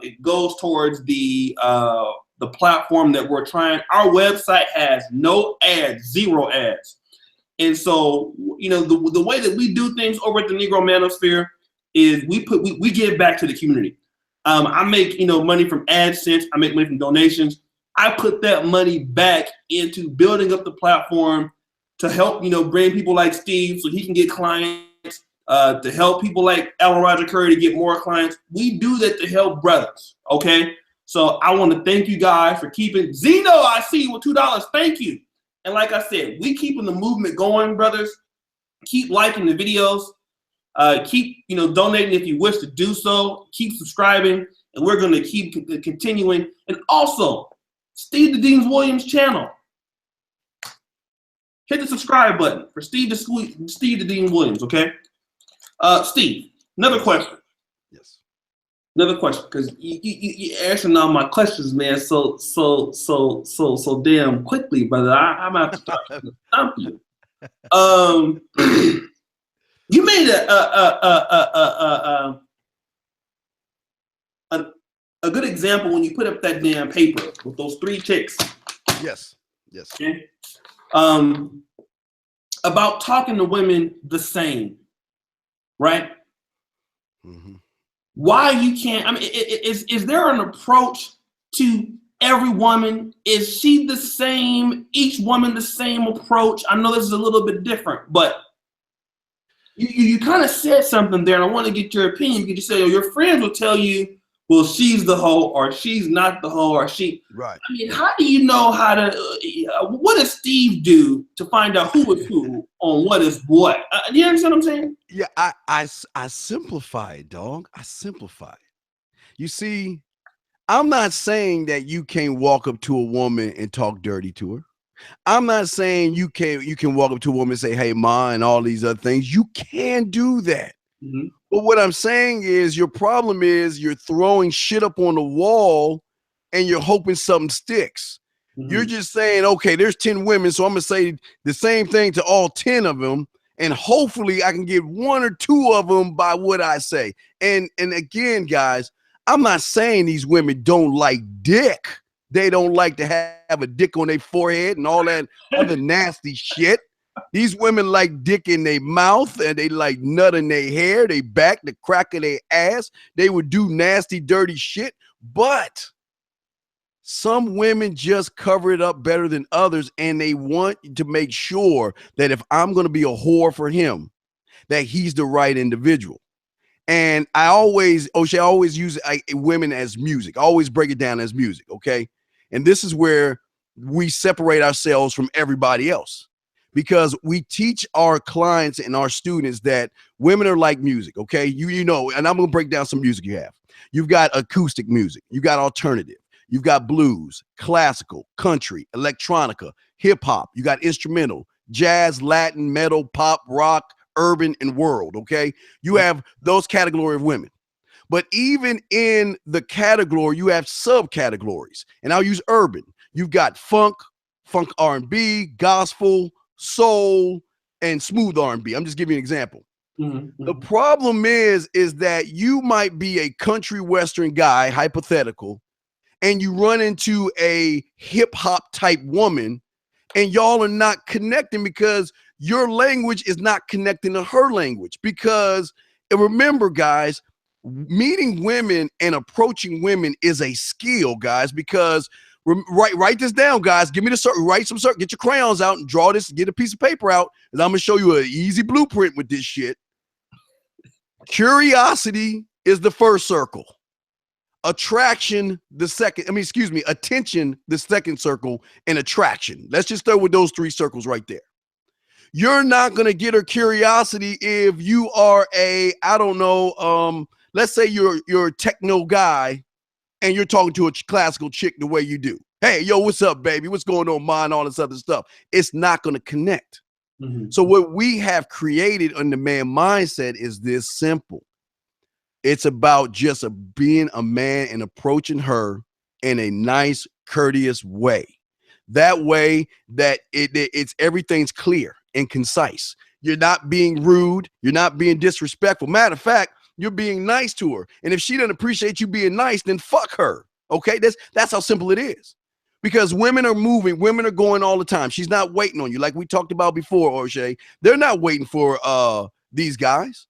it goes towards the platform that we're trying. Our website has no ads, 0 ads. And so, the way that we do things over at the Negro Manosphere is we give back to the community. I make, money from AdSense. I make money from donations. I put that money back into building up the platform to help, bring people like Steve so he can get clients, to help people like Alan Roger Curry to get more clients. We do that to help brothers, okay? So I want to thank you guys for keeping Zeno. I see you with $2. Thank you. And like I said, we keeping the movement going, brothers. Keep liking the videos. Keep donating if you wish to do so. Keep subscribing, and we're going to keep continuing. And also, Steve the Deans Williams channel. Hit the subscribe button for Steve the Dean Williams. Okay, Steve. Another question. Yes. Another question, because you answering all my questions, man, so damn quickly, brother. I'm about to start to stump you. You made a good example when you put up that damn paper with those 3 chicks. Yes. Yes. Okay. About talking to women the same, right? Mm-hmm. Why you can't? I mean, is there an approach to every woman? Is she the same? Each woman the same approach? I know this is a little bit different, but you kind of said something there, and I want to get your opinion. Because you say, your friends will tell you, well, she's the hoe, or she's not the hoe, or she. Right. I mean, how do you know how to? What does Steve do to find out who is who on what is what? Do you understand what I'm saying? Yeah, I simplify it, dog. I simplify it. You see, I'm not saying that you can't walk up to a woman and talk dirty to her. I'm not saying you can walk up to a woman and say, hey, ma, and all these other things. You can do that. Mm-hmm. But what I'm saying is your problem is you're throwing shit up on the wall and you're hoping something sticks. Mm-hmm. You're just saying, okay, there's 10 women, so I'm going to say the same thing to all 10 of them. And hopefully I can get 1 or 2 of them by what I say. And again, guys, I'm not saying these women don't like dick. They don't like to have a dick on their forehead and all that other nasty shit. These women like dick in their mouth, and they like nut in their hair, they back, the crack of their ass. They would do nasty, dirty shit. But some women just cover it up better than others, and they want to make sure that if I'm going to be a whore for him, that he's the right individual. And I always use women as music. I always break it down as music, okay? And this is where we separate ourselves from everybody else, because we teach our clients and our students that women are like music, okay? You know, and I'm going to break down some music you have. You've got acoustic music. You got alternative. You've got blues, classical, country, electronica, hip hop. You got instrumental, jazz, Latin, metal, pop, rock, urban, and world, okay? You have those category of women. But even in the category, you have subcategories. And I'll use urban. You've got funk R&B, gospel, soul, and smooth R&B. I'm just giving you an example. Mm-hmm. The problem is that you might be a country western guy, hypothetical, and you run into a hip hop type woman, and y'all are not connecting because your language is not connecting to her language. Because remember, guys, meeting women and approaching women is a skill, guys, because write this down, guys. Give me the circle, write some circle, get your crayons out and draw this, get a piece of paper out, and I'm going to show you an easy blueprint with this shit. Curiosity is the first circle. attraction the second, attention the second circle, and attraction. Let's just start with those 3 circles right there. You're not going to get her curiosity if you are let's say you're a techno guy and you're talking to a classical chick the way you do. Hey, yo, what's up, baby? What's going on, man? All this other stuff. It's not going to connect. Mm-hmm. So what we have created on the man mindset is this simple. It's about just being a man and approaching her in a nice, courteous way. That way that it's everything's clear and concise. You're not being rude. You're not being disrespectful. Matter of fact, you're being nice to her. And if she doesn't appreciate you being nice, then fuck her. Okay, that's how simple it is. Because women are moving, women are going all the time. She's not waiting on you, like we talked about before, O'Shea. They're not waiting for these guys.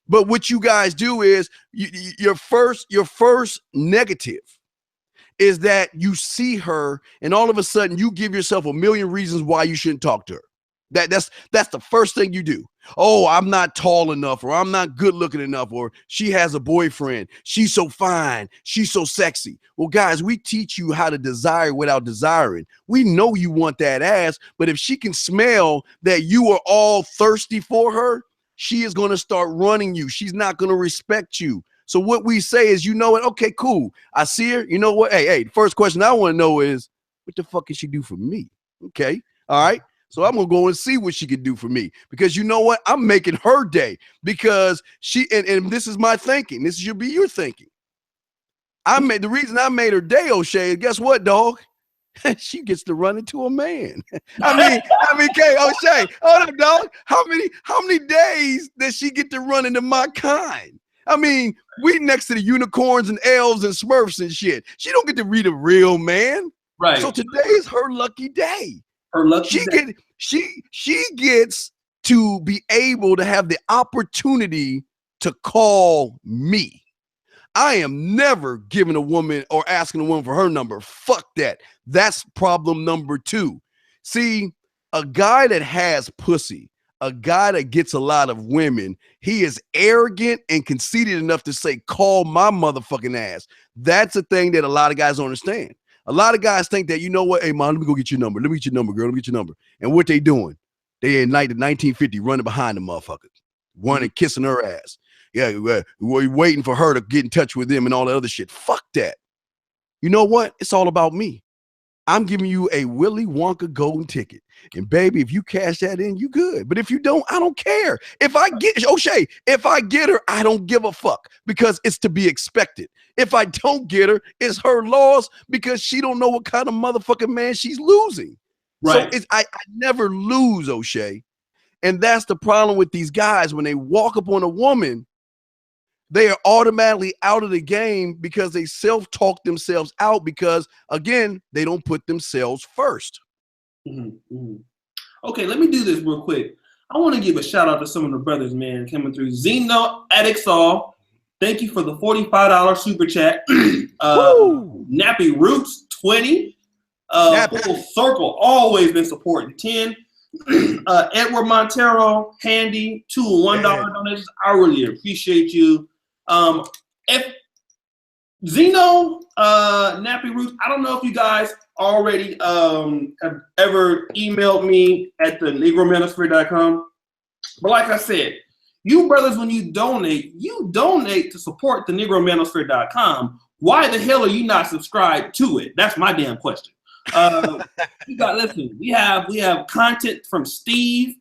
But what you guys do is your first negative is that you see her, and all of a sudden you give yourself a million reasons why you shouldn't talk to her. That's the first thing you do. Oh, I'm not tall enough, or I'm not good looking enough, or she has a boyfriend. She's so fine. She's so sexy. Well, guys, we teach you how to desire without desiring. We know you want that ass, but if she can smell that you are all thirsty for her, she is going to start running you. She's not going to respect you. So what we say is, you know what? Okay, cool. I see her. You know what? Hey, the first question I want to know is, what the fuck can she do for me? Okay. All right. So I'm going to go and see what she can do for me, because you know what? I'm making her day, because she, and this is my thinking. This should be your thinking. The reason I made her day, O'Shea, guess what, dog? She gets to run into a man. I mean, Kay, O'Shea, hold up, dog. How many days does she get to run into my kind? I mean, we next to the unicorns and elves and Smurfs and shit. She don't get to read a real man. Right. So today is her lucky day. She gets to be able to have the opportunity to call me. I am never giving a woman or asking a woman for her number. Fuck that. That's problem number 2. See, a guy that has pussy, a guy that gets a lot of women, he is arrogant and conceited enough to say, call my motherfucking ass. That's a thing that a lot of guys don't understand. A lot of guys think that, you know what? Hey, man, let me go get your number. Let me get your number, girl. Let me get your number. And what they doing? They in 1950 running behind the motherfucker, running, kissing her ass. Yeah, we're waiting for her to get in touch with them and all that other shit. Fuck that. You know what? It's all about me. I'm giving you a Willy Wonka golden ticket. And baby, if you cash that in, you good. But if you don't, I don't care. If I get her, I don't give a fuck, because it's to be expected. If I don't get her, it's her loss, because she don't know what kind of motherfucking man she's losing. Right. So I never lose, O'Shea. And that's the problem with these guys. When they walk up on a woman, they are automatically out of the game, because they self-talk themselves out, because, again, they don't put themselves first. Mm-hmm. Mm-hmm. Okay, let me do this real quick. I want to give a shout out to some of the brothers, man, coming through. Zeno Adixall, thank you for the $45 super chat. Nappy Roots, 20. Full Circle, always been supporting, 10. Edward Montero, Handy, $2 and $1 donations. I really appreciate you. If Zeno, Nappy Roots, I don't know if you guys already have ever emailed me at the negromanosphere.com, but like I said, you brothers, when you donate to support the negromanosphere.com. Why the hell are you not subscribed to it? That's my damn question. Listen, we have content from Steve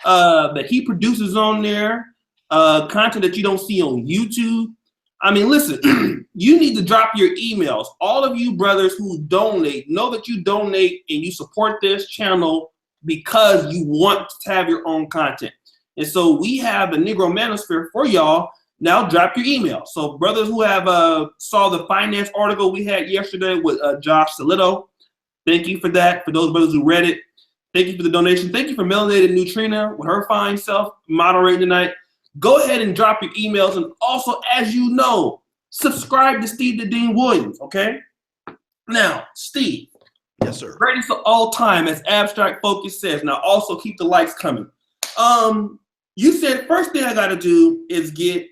that he produces on there, content that you don't see on YouTube. I mean, listen, you need to drop your emails. All of you brothers who donate, know that you donate and you support this channel because you want to have your own content. And so we have the Negro Manosphere for y'all. Now drop your email. So brothers who have saw the finance article we had yesterday with Josh Salito, thank you for that. For those brothers who read it, thank you for the donation. Thank you for Melanated Neutrina with her fine self moderating tonight. Go ahead and drop your emails. And also, as you know, subscribe to Steve the Dean Williams, okay? Now, Steve. Yes, sir. Greatest of all time, as Abstract Focus says. Now, also keep the likes coming. You said first thing I got to do is get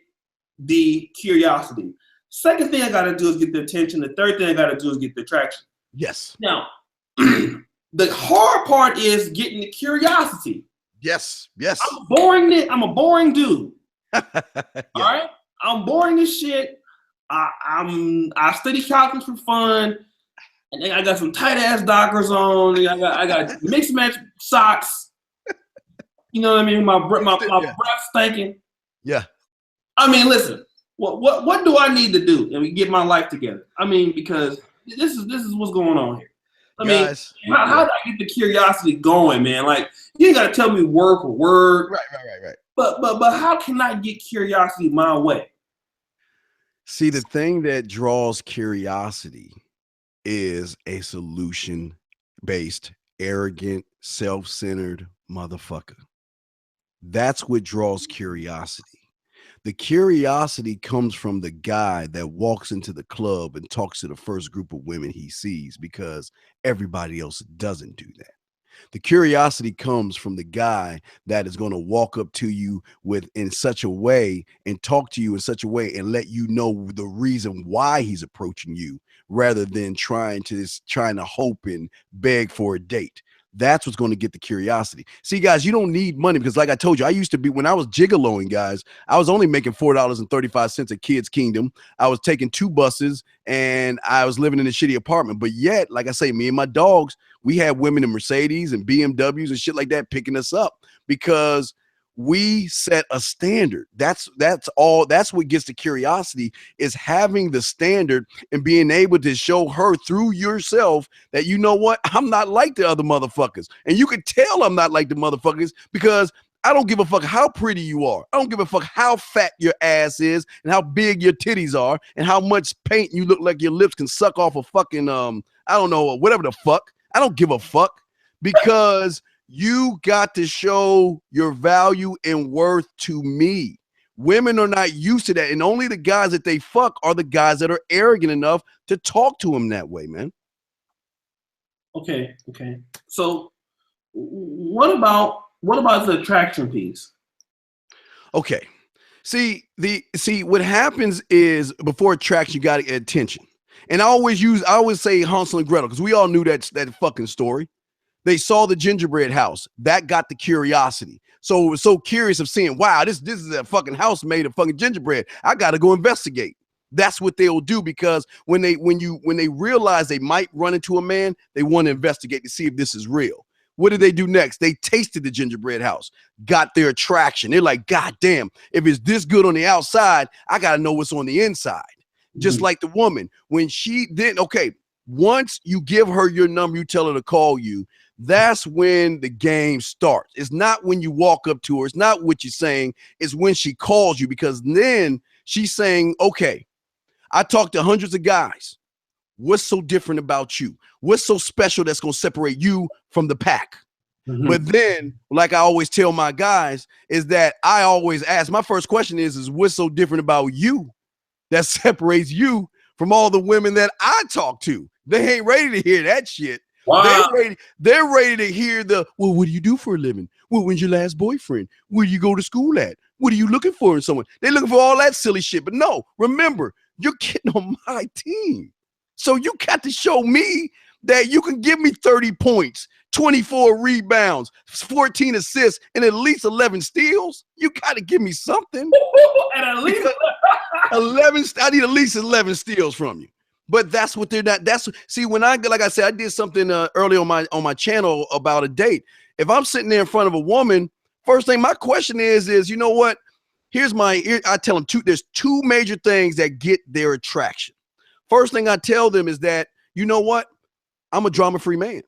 the curiosity. Second thing I got to do is get the attention. The third thing I got to do is get the attraction. Yes. Now, the hard part is getting the curiosity. Yes. I'm a boring dude. Yeah. All right, I'm boring as shit. I study calculus for fun, and then I got some tight ass Dockers on. I got mixed match socks. You know what I mean? My breath stinking. Yeah. I mean, listen. What do I need to do and get my life together? I mean, because this is what's going on here. I mean, how do I get the curiosity going, man? Like, you ain't gotta tell me word for word. Right. But how can I get curiosity my way? See, the thing that draws curiosity is a solution-based, arrogant, self-centered motherfucker. That's what draws curiosity. The curiosity comes from the guy that walks into the club and talks to the first group of women he sees because everybody else doesn't do that. The curiosity comes from the guy that is going to walk up to you in such a way and talk to you in such a way and let you know the reason why he's approaching you rather than trying to hope and beg for a date. That's what's going to get the curiosity. See, guys, you don't need money because, like I told you, I used to be, when I was gigoloing, guys, I was only making $4.35 at Kids Kingdom. I was taking 2 buses and I was living in a shitty apartment. But yet, like I say, me and my dogs, we had women in Mercedes and BMWs and shit like that picking us up because we set a standard. That's all. That's what gets the curiosity, is having the standard and being able to show her through yourself that, you know what, I'm not like the other motherfuckers. And you can tell I'm not like the motherfuckers because I don't give a fuck how pretty you are. I don't give a fuck how fat your ass is and how big your titties are and how much paint you look like your lips can suck off a fucking, I don't know, whatever the fuck. I don't give a fuck because you got to show your value and worth to me. Women are not used to that. And only the guys that they fuck are the guys that are arrogant enough to talk to them that way, man. Okay. So what about the attraction piece? Okay. See, what happens is before attraction, you got to get attention. And I always say Hansel and Gretel because we all knew that fucking story. They saw the gingerbread house. That got the curiosity. So it was so curious of seeing, wow, this is a fucking house made of fucking gingerbread. I got to go investigate. That's what they'll do because when they realize they might run into a man, they want to investigate to see if this is real. What did they do next? They tasted the gingerbread house, got their attraction. They're like, God damn, if it's this good on the outside, I got to know what's on the inside. Just like the woman, when once you give her your number, you tell her to call you. That's when the game starts. It's not when you walk up to her. It's not what you're saying. It's when she calls you, because then she's saying, okay, I talked to hundreds of guys. What's so different about you? What's so special that's going to separate you from the pack? But then, like I always tell my guys, is that I always ask, my first question is what's so different about you that separates you from all the women that I talk to? They ain't ready to hear that shit. Wow. They're ready to hear well, what do you do for a living? Well, when's your last boyfriend? Where do you go to school at? What are you looking for in someone? They're looking for all that silly shit. But no, remember, you're getting on my team. So you got to show me that you can give me 30 points, 24 rebounds, 14 assists, and at least 11 steals. You got to give me something. And at least 11. I need at least 11 steals from you. But that's what they're not. See, when like I said, I did something early on my channel about a date. If I'm sitting there in front of a woman, first thing my question is, you know what? I tell them there's 2 major things that get their attraction. First thing I tell them is that, you know what? I'm a drama-free man.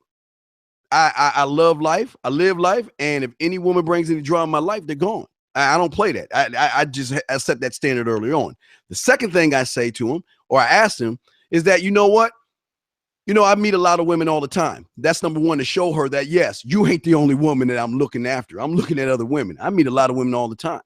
I love life. I live life. And if any woman brings any drama in my life, they're gone. I don't play that. I set that standard early on. The second thing I say to them, or I ask them, is that, you know what? You know, I meet a lot of women all the time. That's number one, to show her that, yes, you ain't the only woman that I'm looking after. I'm looking at other women. I meet a lot of women all the time.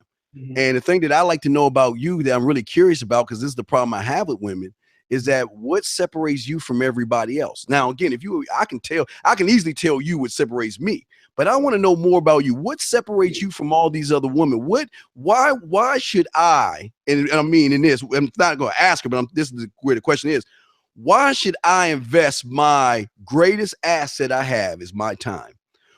And the thing that I like to know about you that I'm really curious about, because this is the problem I have with women, is that what separates you from everybody else. Now, again, I can easily tell you what separates me, but I want to know more about you. What separates you from all these other women? Why should I, and I mean in this, I'm not going to ask her, but this is where the question is, why should I invest my greatest asset I have is my time?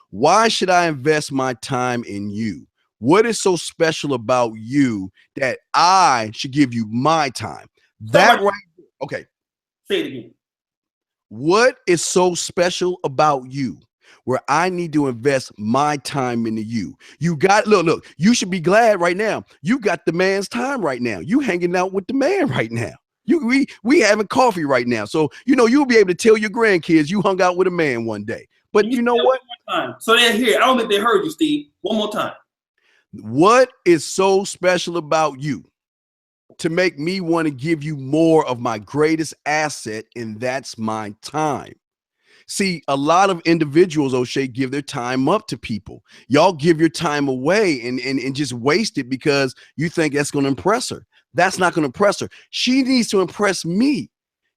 Why should I invest my time in you? What is so special about you that I should give you my time? That right. Okay. Say it again. What is so special about you where I need to invest my time into you? You got, look, you should be glad right now. You got the man's time right now. You hanging out with the man right now. We having coffee right now. So, you'll be able to tell your grandkids you hung out with a man one day. But you know what? So they're here. I don't think they heard you, Steve. One more time. What is so special about you to make me want to give you more of my greatest asset, and that's my time? See, a lot of individuals, O'Shea, give their time up to people. Y'all give your time away and just waste it because you think that's going to impress her. That's not going to impress her. She needs to impress me.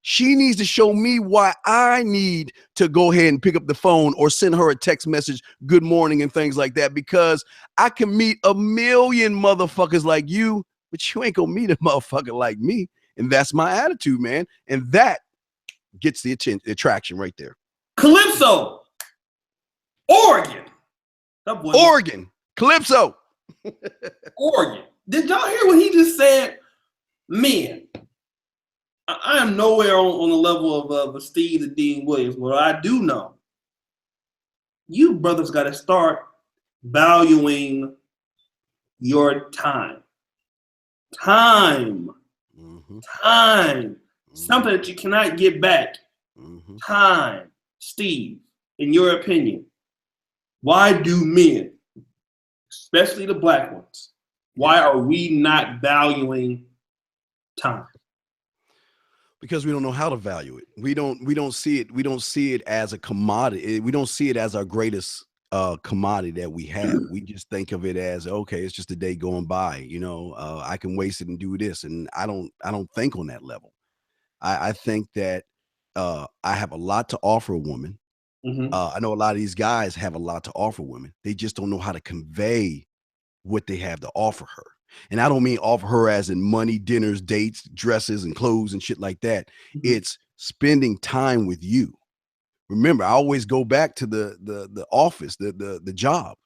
She needs to show me why I need to go ahead and pick up the phone or send her a text message, good morning, and things like that, because I can meet a million motherfuckers like you, but you ain't gonna meet a motherfucker like me. And that's my attitude, man. And that gets the attraction right there. Calypso, Oregon. Oregon, Calypso. Oregon. Did y'all hear what he just said? Man, I am nowhere on the level of Steve and Dean Williams. What I do know, you brothers got to start valuing your time. Time. Something that you cannot get back. Time. Steve, in your opinion, why do men, especially the black ones, why are we not valuing time? Because we don't know how to value it. We don't see it. We don't see it as a commodity. We don't see it as our greatest commodity that we have. We just think of it as, okay, it's just a day going by. I can waste it and do this. And I don't think on that level. I think that I have a lot to offer a woman. I know a lot of these guys have a lot to offer women. They just don't know how to convey what they have to offer her. And I don't mean offer her as in money, dinners, dates, dresses, and clothes and shit like that. It's spending time with you. Remember, I always go back to the office, the job.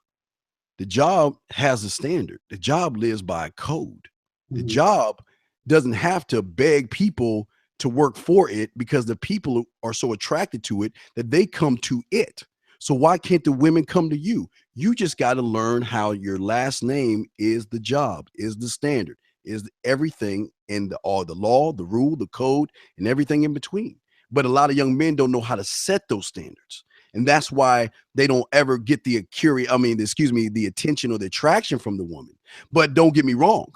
The job has a standard. The job lives by a code. The job doesn't have to beg people to work for it because the people are so attracted to it that they come to it. So why can't the women come to you? You just got to learn how your last name is the job, is the standard, is everything in all the law, the rule, the code, and everything in between. But a lot of young men don't know how to set those standards. And that's why they don't ever get the attention or the attraction from the woman. But don't get me wrong.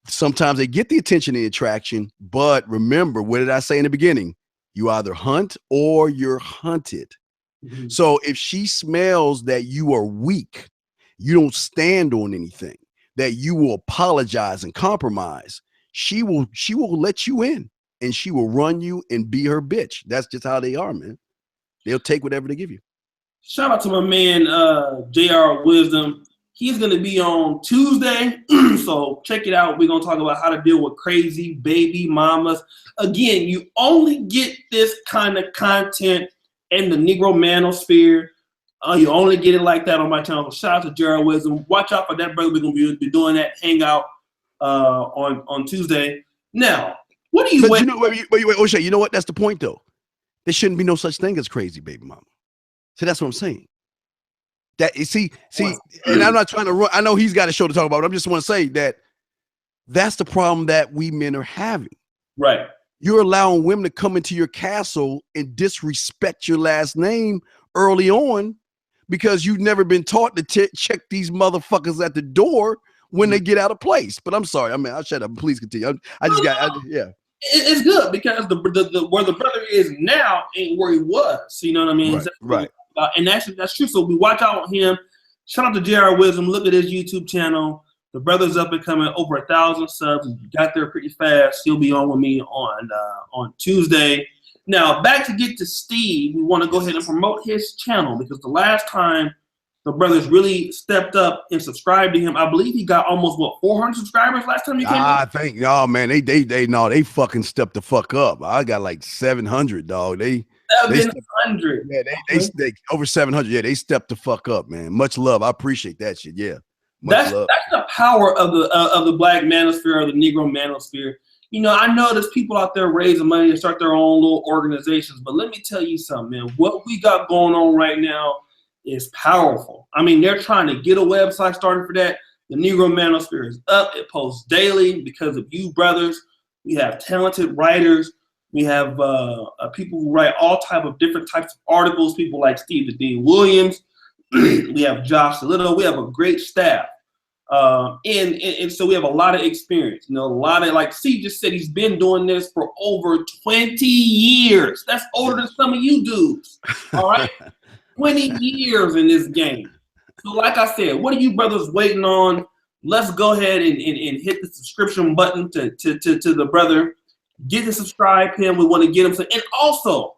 Sometimes they get the attention and the attraction. But remember, what did I say in the beginning? You either hunt or you're hunted. So if she smells that you are weak, you don't stand on anything, that you will apologize and compromise, she will let you in and she will run you and be her bitch. That's just how they are, man. They'll take whatever they give you. Shout out to my man, JR Wisdom. He's going to be on Tuesday. So check it out. We're going to talk about how to deal with crazy baby mamas. Again, you only get this kind of content in the Negro manosphere. You only get it like that on my channel. So shout out to Jared Wisdom. Watch out for that, brother. We're going to be doing that hangout on Tuesday. Now, what do you wait? Wait, O'Shea, you know what? That's the point, though. There shouldn't be no such thing as crazy baby mama. So that's what I'm saying. That see, and I'm not trying to run. I know he's got a show to talk about, but I just want to say that that's the problem that we men are having. Right. You're allowing women to come into your castle and disrespect your last name early on because you've never been taught to check these motherfuckers at the door when they get out of place. But I'm sorry. I mean, I'll shut up. Please continue. It's good because the where the brother is now ain't where he was. You know what I mean? Right. And that's true. So we watch out on him. Shout out to JR Wisdom. Look at his YouTube channel. The brother's up and coming, over 1,000 subs. He got there pretty fast. He'll be on with me on Tuesday. Now, back to get to Steve. We want to go ahead and promote his channel because the last time The brother's really stepped up and subscribed to him. I believe he got almost 400 subscribers last time he came. I think, oh man, they fucking stepped the fuck up. I got like 700, dog. They 700. They over 700. Yeah, they stepped the fuck up, man. Much love. I appreciate that shit. Yeah, that's the power of the Black manosphere, or the Negro manosphere. You know, I know there's people out there raising money to start their own little organizations, but let me tell you something, man. What we got going on right now is powerful. I mean, they're trying to get a website started for that. The Negro manosphere is up. It posts daily because of you brothers. We have talented writers. We have people who write all type of different types of articles. People like Steve Dean Williams. We have Josh Little. We have a great staff. And so we have a lot of experience, you know, a lot of, like Steve just said, he's been doing this for over 20 years. That's older than some of you dudes. All right. 20 years in this game. So like I said, what are you brothers waiting on? Let's go ahead and hit the subscription button to the brother. Get to subscribe him. We want to get him. And also,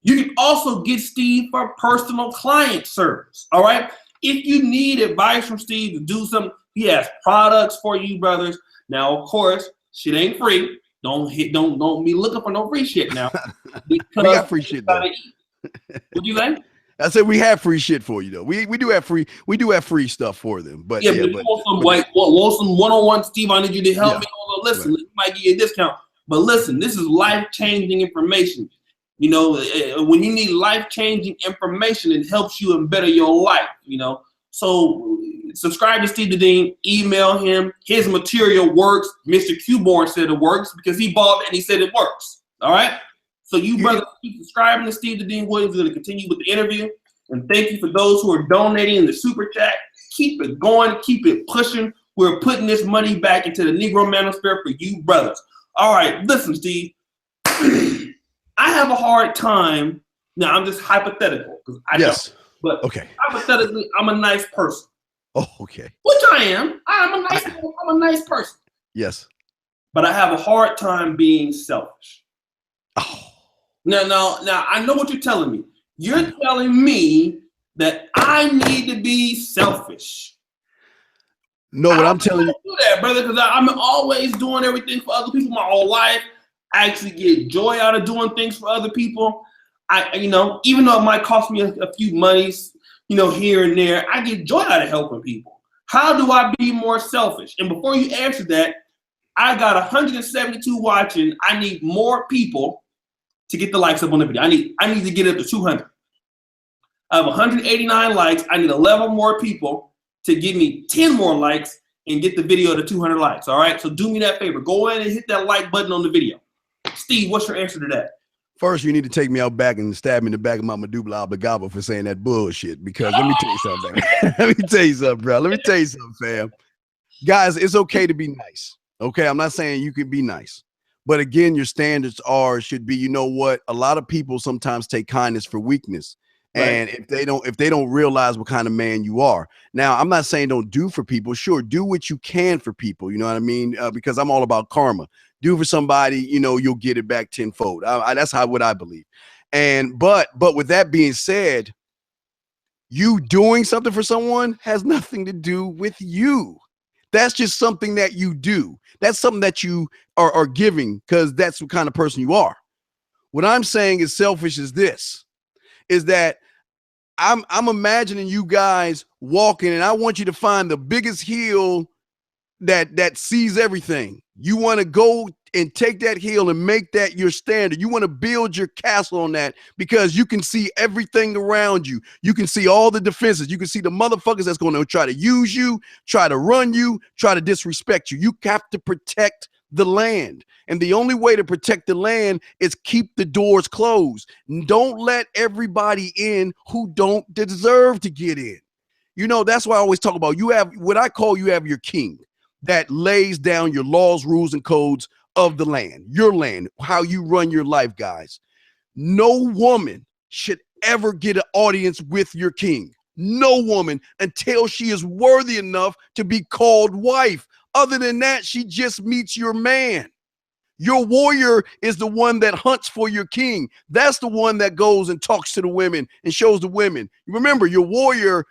you can also get Steve for personal client service. All right. If you need advice from Steve to do something, he has products for you, brothers. Now, of course, shit ain't free. Don't be looking for no free shit now. We got free shit though. What you say? I said we have free shit for you though. We do have free stuff for them. But yeah, but want some one-on-one, Steve, I need you to help me. Listen, we might give you a discount. But listen, this is life-changing information. You know, when you need life-changing information, it helps you and better your life, you know. So subscribe to Steve Dean, email him. His material works. Mr. Qborn said it works because he bought it and he said it works. All right? So you brothers keep subscribing to Steve Dean Williams. We're going to continue with the interview. And thank you for those who are donating in the super chat. Keep it going. Keep it pushing. We're putting this money back into the Negro manosphere for you brothers. All right, listen, Steve. I have a hard time. Now, I'm just hypothetical because I don't. But okay, hypothetically, I'm a nice person. Oh, okay. Which I am. I'm a nice person. Yes. But I have a hard time being selfish. Oh. Now, I know what you're telling me. You're telling me that I need to be selfish. No, what I'm telling you. Do that, brother, because I'm always doing everything for other people my whole life. I actually get joy out of doing things for other people. You know, even though it might cost me a few monies, you know, here and there, I get joy out of helping people. How do I be more selfish? And before you answer that, I got 172 watching. I need more people to get the likes up on the video. I need to get up to 200. I have 189 likes. I need 11 more people to give me 10 more likes and get the video to 200 likes. All right. So do me that favor. Go ahead and hit that like button on the video. Steve, what's your answer to that? First, you need to take me out back and stab me in the back of my medulla oblongata for saying that bullshit. Because let me tell you something. Let me tell you something, bro. Let me tell you something, fam. Guys, it's okay to be nice. Okay, I'm not saying you can be nice. But again, your standards should be, you know what? A lot of people sometimes take kindness for weakness. Right. And if they don't realize what kind of man you are. Now, I'm not saying don't do for people. Sure, do what you can for people. You know what I mean? Because I'm all about karma. Do for somebody, you know, you'll get it back tenfold. That's what I believe. And but with that being said, you doing something for someone has nothing to do with you. That's just something that you do. That's something that you are giving because that's the kind of person you are. What I'm saying is selfish is this, is that I'm imagining you guys walking and I want you to find the biggest hill that sees everything. You want to go and take that hill and make that your standard. You want to build your castle on that because you can see everything around you. You can see all the defenses. You can see the motherfuckers that's going to try to use you, try to run you, try to disrespect you. You have to protect the land. And the only way to protect the land is keep the doors closed. Don't let everybody in who don't deserve to get in. You know, that's why I always talk about you have what I call you have your king that lays down your laws, rules, and codes of the land, your land, how you run your life, guys. No woman should ever get an audience with your king. No woman until she is worthy enough to be called wife. Other than that, she just meets your man. Your warrior is the one that hunts for your king. That's the one that goes and talks to the women and shows the women. Remember, your warrior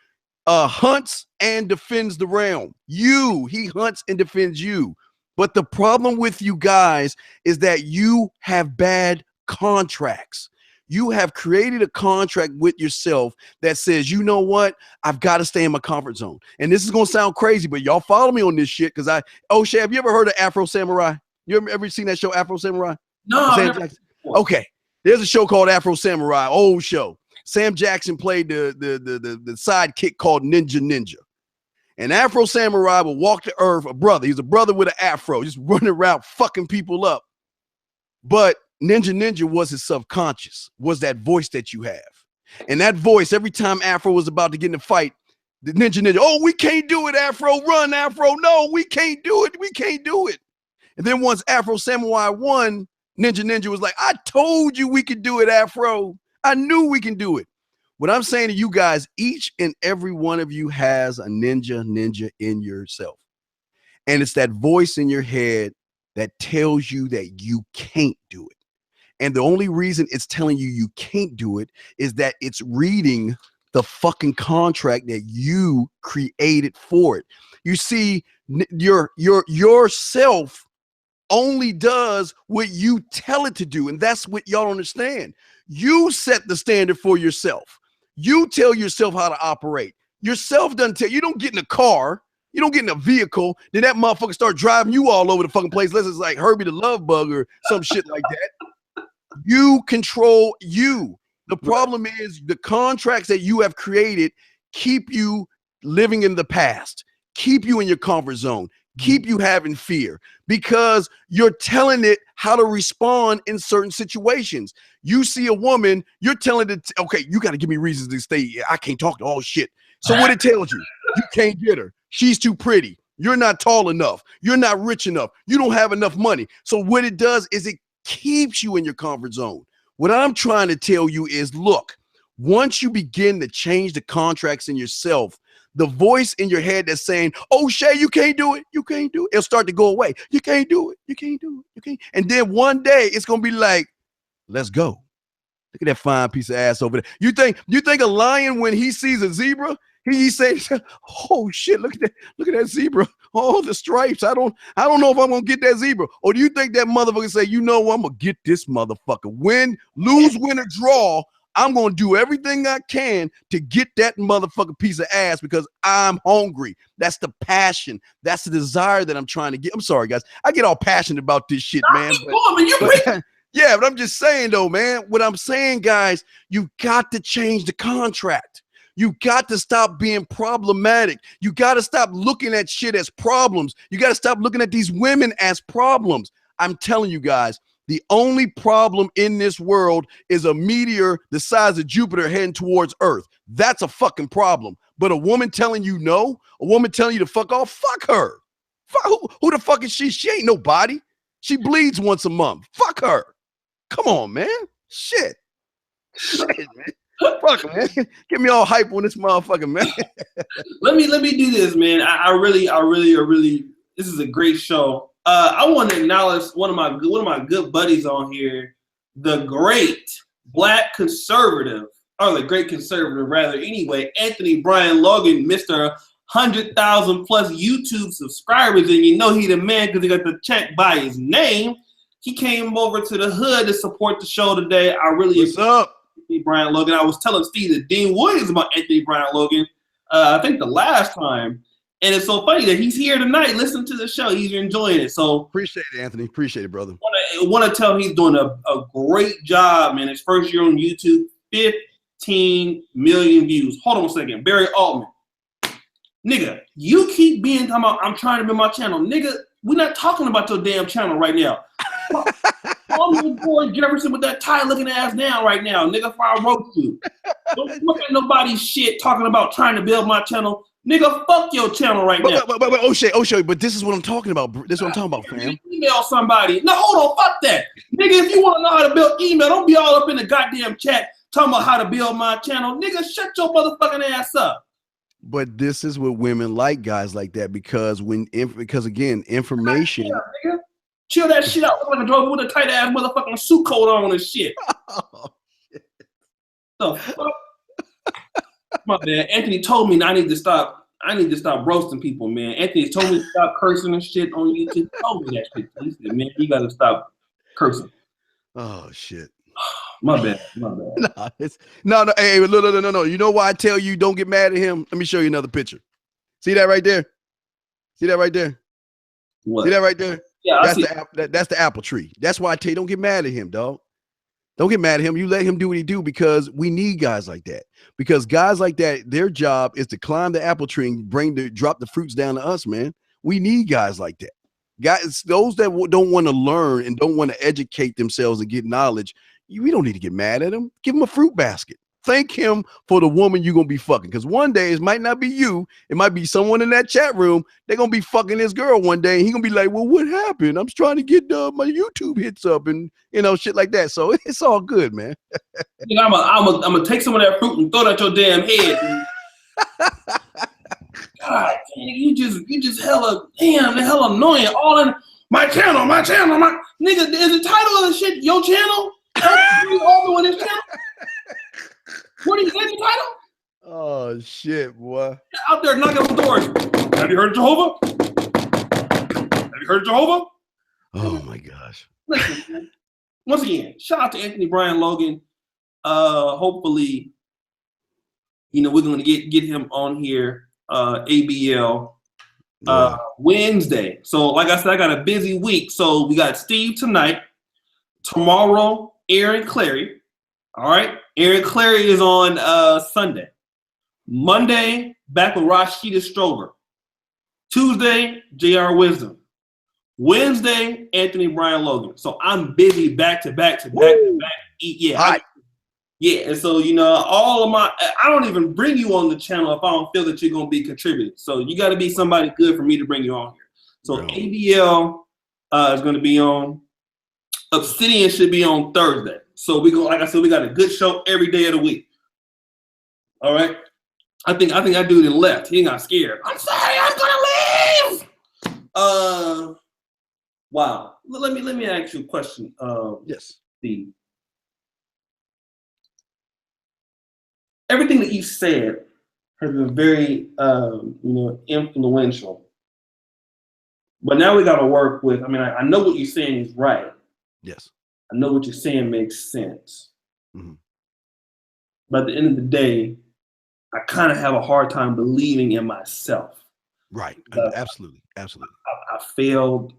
hunts and defends the realm. He hunts and defends you. But the problem with you guys is that you have bad contracts. You have created a contract with yourself that says, you know what? I've got to stay in my comfort zone. And this is going to sound crazy, but y'all follow me on this shit. Cause Shay, have you ever heard of Afro Samurai? You ever seen that show, Afro Samurai? No. Okay. There's a show called Afro Samurai, old show. Sam Jackson played the sidekick called Ninja. And Afro Samurai will walk the earth, he's a brother with an afro, just running around fucking people up. But Ninja was his subconscious, was that voice that you have. And that voice, every time Afro was about to get in a fight, the Ninja, oh, we can't do it, Afro, run, Afro. No, we can't do it. And then once Afro Samurai won, Ninja was like, I told you we could do it, Afro. I knew we can do it. What I'm saying to you guys, each and every one of you has a ninja in yourself. And it's that voice in your head that tells you that you can't do it. And the only reason it's telling you you can't do it is that it's reading the fucking contract that you created for it. You see, yourself only does what you tell it to do. And that's what y'all understand. You set the standard for yourself. You tell yourself how to operate. Yourself doesn't tell you. Don't get in a car. You don't get in a vehicle. Then that motherfucker start driving you all over the fucking place. Unless it's like Herbie the Love Bug or some shit like that. You control you. The problem is the contracts that you have created keep you living in the past, keep you in your comfort zone, keep you having fear because you're telling it how to respond in certain situations. You see a woman, you're telling it, okay, you got to give me reasons to stay. I can't talk to all shit. So what it tells you, you can't get her. She's too pretty. You're not tall enough. You're not rich enough. You don't have enough money. So what it does is it keeps you in your comfort zone. What I'm trying to tell you is, look, once you begin to change the contracts in yourself, the voice in your head that's saying, oh, Shay, you can't do it. You can't do it. It'll start to go away. You can't do it. You can't do it. You can't. And then one day it's going to be like, let's go. Look at that fine piece of ass over there. You think a lion, when he sees a zebra, he says, oh shit, look at that zebra. Oh, the stripes. I don't know if I'm gonna get that zebra. Or do you think that motherfucker say, you know what, I'm gonna get this motherfucker. Lose, win, or draw, I'm gonna do everything I can to get that motherfucker piece of ass because I'm hungry. That's the passion. That's the desire that I'm trying to get. I'm sorry, guys. I get all passionate about this shit, man. Yeah, but I'm just saying though, man, what I'm saying, guys, you got to change the contract. You got to stop being problematic. You got to stop looking at shit as problems. You got to stop looking at these women as problems. I'm telling you guys, the only problem in this world is a meteor the size of Jupiter heading towards Earth. That's a fucking problem. But a woman telling you no, a woman telling you to fuck off, fuck her. Who the fuck is she? She ain't nobody. She bleeds once a month. Fuck her. Come on, man. Shit, man. Fuck, man. Get me all hype on this motherfucker, man. Let me do this, man. I really, this is a great show. I want to acknowledge one of my good buddies on here, the great black conservative, or the great conservative rather. Anyway, Anthony Brian Logan, Mr. 100,000 plus YouTube subscribers, and you know he the man because he got the check by his name. He came over to the hood to support the show today. I really What's up? Anthony Brian Logan. I was telling Steve that Dean Williams about Anthony Brian Logan, I think the last time. And it's so funny that he's here tonight listening to the show. He's enjoying it. So appreciate it, Anthony. Appreciate it, brother. I want to tell him he's doing a great job, man. His first year on YouTube, 15 million views. Hold on a second. Barry Altman. Nigga, you keep talking about I'm trying to build my channel. Nigga, we're not talking about your damn channel right now. Call me boy Jefferson with that tie looking ass down right now, nigga, if I wrote you. Don't look at nobody's shit talking about trying to build my channel. Nigga, fuck your channel right now. But O'Shea, but this is what I'm talking about. This is what I'm talking about, fam. Email somebody. No, hold on, fuck that. Nigga, if you want to know how to build email, don't be all up in the goddamn chat talking about how to build my channel. Nigga, shut your motherfucking ass up. But this is what women like guys like that because again, information. Nigga. Chill that shit out. Look like a drove with a tight ass motherfucking suit coat on and shit. Oh, shit. The fuck? My bad. Anthony told me I need to stop. I need to stop roasting people, man. Anthony told me to stop cursing and shit on YouTube. He told me that shit. He said, man, you got to stop cursing. Oh shit. My bad. My bad. No. Hey, no. You know why I tell you don't get mad at him? Let me show you another picture. See that right there? See that right there? What? See that right there? Yeah, that's the apple tree. That's why I tell you don't get mad at him, dog. Don't get mad at him. You let him do what he do because we need guys like that. Because guys like that, their job is to climb the apple tree and drop the fruits down to us, man. We need guys like that. Guys, those that don't want to learn and don't want to educate themselves and get knowledge, we don't need to get mad at them. Give him a fruit basket. Thank him for the woman you're going to be fucking. Because one day it might not be you. It might be someone in that chat room. They're going to be fucking this girl one day. And he's going to be like, well, what happened? I'm trying to get my YouTube hits up and, shit like that. So it's all good, man. I'm going to take some of that fruit and throw it at your damn head. God, you just hella annoying. All in my channel. Nigga, is the title of the shit your channel? Over with his channel? What do you say the title? Oh shit, boy! Out there knocking on doors. Have you heard of Jehovah? Have you heard of Jehovah? Oh my gosh! Listen, man. Once again, shout out to Anthony Brian Logan. Hopefully, we're going to get him on here. ABL Wednesday. So, like I said, I got a busy week. So we got Steve tonight. Tomorrow, Aaron Clary. All right. Aaron Clary is on Sunday. Monday, back with Rashida Strober. Tuesday, JR Wisdom. Wednesday, Anthony Brian Logan. So I'm busy back to back. Yeah. And so, all of I don't even bring you on the channel if I don't feel that you're going to be contributing. So you got to be somebody good for me to bring you on here. So ABL is going to be on. Obsidian should be on Thursday. So like I said, we got a good show every day of the week. All right. I think that dude left. He got scared. I'm sorry, I'm gonna leave. Wow. Let me ask you a question. Yes. Steve. Everything that you said has been very influential. But now we got to work with. I know what you're saying is right. Yes. I know what you're saying makes sense. Mm-hmm. But at the end of the day, I kind of have a hard time believing in myself. Right. Absolutely. I failed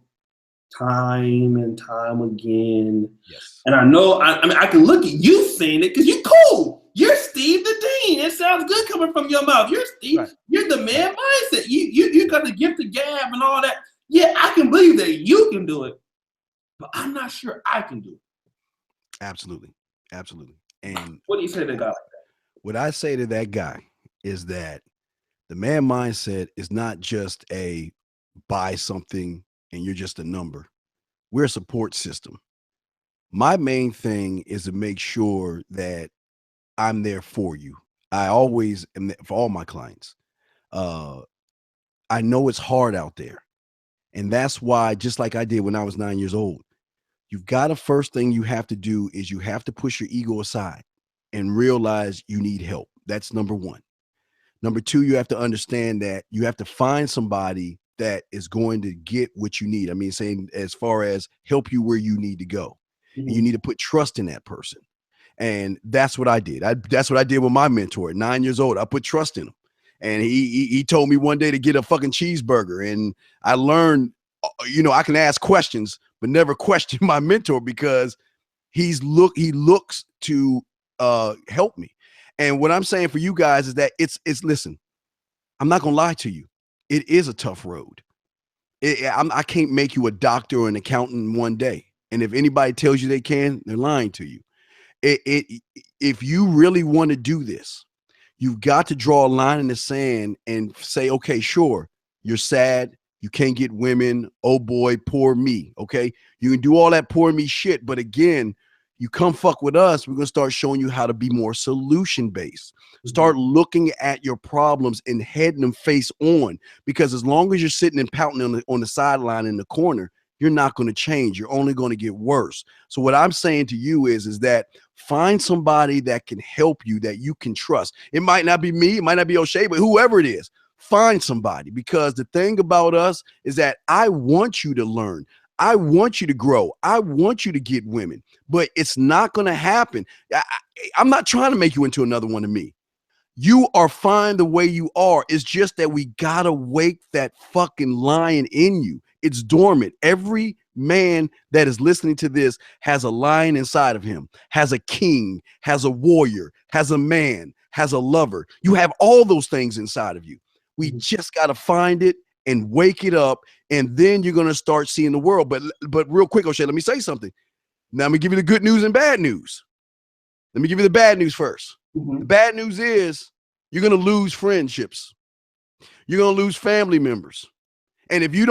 time and time again. Yes. And I know, I can look at you saying it because you're cool. You're Steve the Dean. It sounds good coming from your mouth. You're Steve. Right. You're the man mindset. You got the gift of gab and all that. Yeah, I can believe that you can do it. But I'm not sure I can do it. Absolutely. And what do you say to that guy like that? What I say to that guy is that the man mindset is not just a buy something and you're just a number. We're a support system. My main thing is to make sure that I'm there for you. I always am there for all my clients. I know it's hard out there. And that's why, just like I did when I was 9 years old, you've got to first thing you have to do is you have to push your ego aside and realize you need help. That's number one. Number two, you have to understand that you have to find somebody that is going to get what you need. Saying as far as help you where you need to go. Mm-hmm. And you need to put trust in that person. And that's what I did. That's what I did with my mentor at 9 years old. I put trust in him. And he told me one day to get a fucking cheeseburger. And I learned, I can ask questions, but never question my mentor because he looks to help me. And what I'm saying for you guys is that it's listen, I'm not going to lie to you. It is a tough road. I can't make you a doctor or an accountant in one day. And if anybody tells you they can, they're lying to you. If you really want to do this, you've got to draw a line in the sand and say, okay, sure, you're sad. You can't get women. Oh boy, poor me. Okay. You can do all that poor me shit. But again, you come fuck with us, we're going to start showing you how to be more solution based. Start looking at your problems and heading them face on, because as long as you're sitting and pouting on the sideline in the corner, you're not going to change. You're only going to get worse. So what I'm saying to you is that find somebody that can help you, that you can trust. It might not be me, it might not be O'Shea, but whoever it is, find somebody. Because the thing about us is that I want you to learn. I want you to grow. I want you to get women, but it's not going to happen. I'm not trying to make you into another one of me. You are fine the way you are. It's just that we gotta wake that fucking lion in you. It's dormant. Every man that is listening to this has a lion inside of him, has a king, has a warrior, has a man, has a lover. You have all those things inside of you. We just gotta find it and wake it up, and then you're gonna start seeing the world. But real quick, O'Shea, let me say something. Now I'm gonna give you the good news and bad news. Let me give you the bad news first. The bad news is you're going to lose friendships. You're going to lose family members. And if you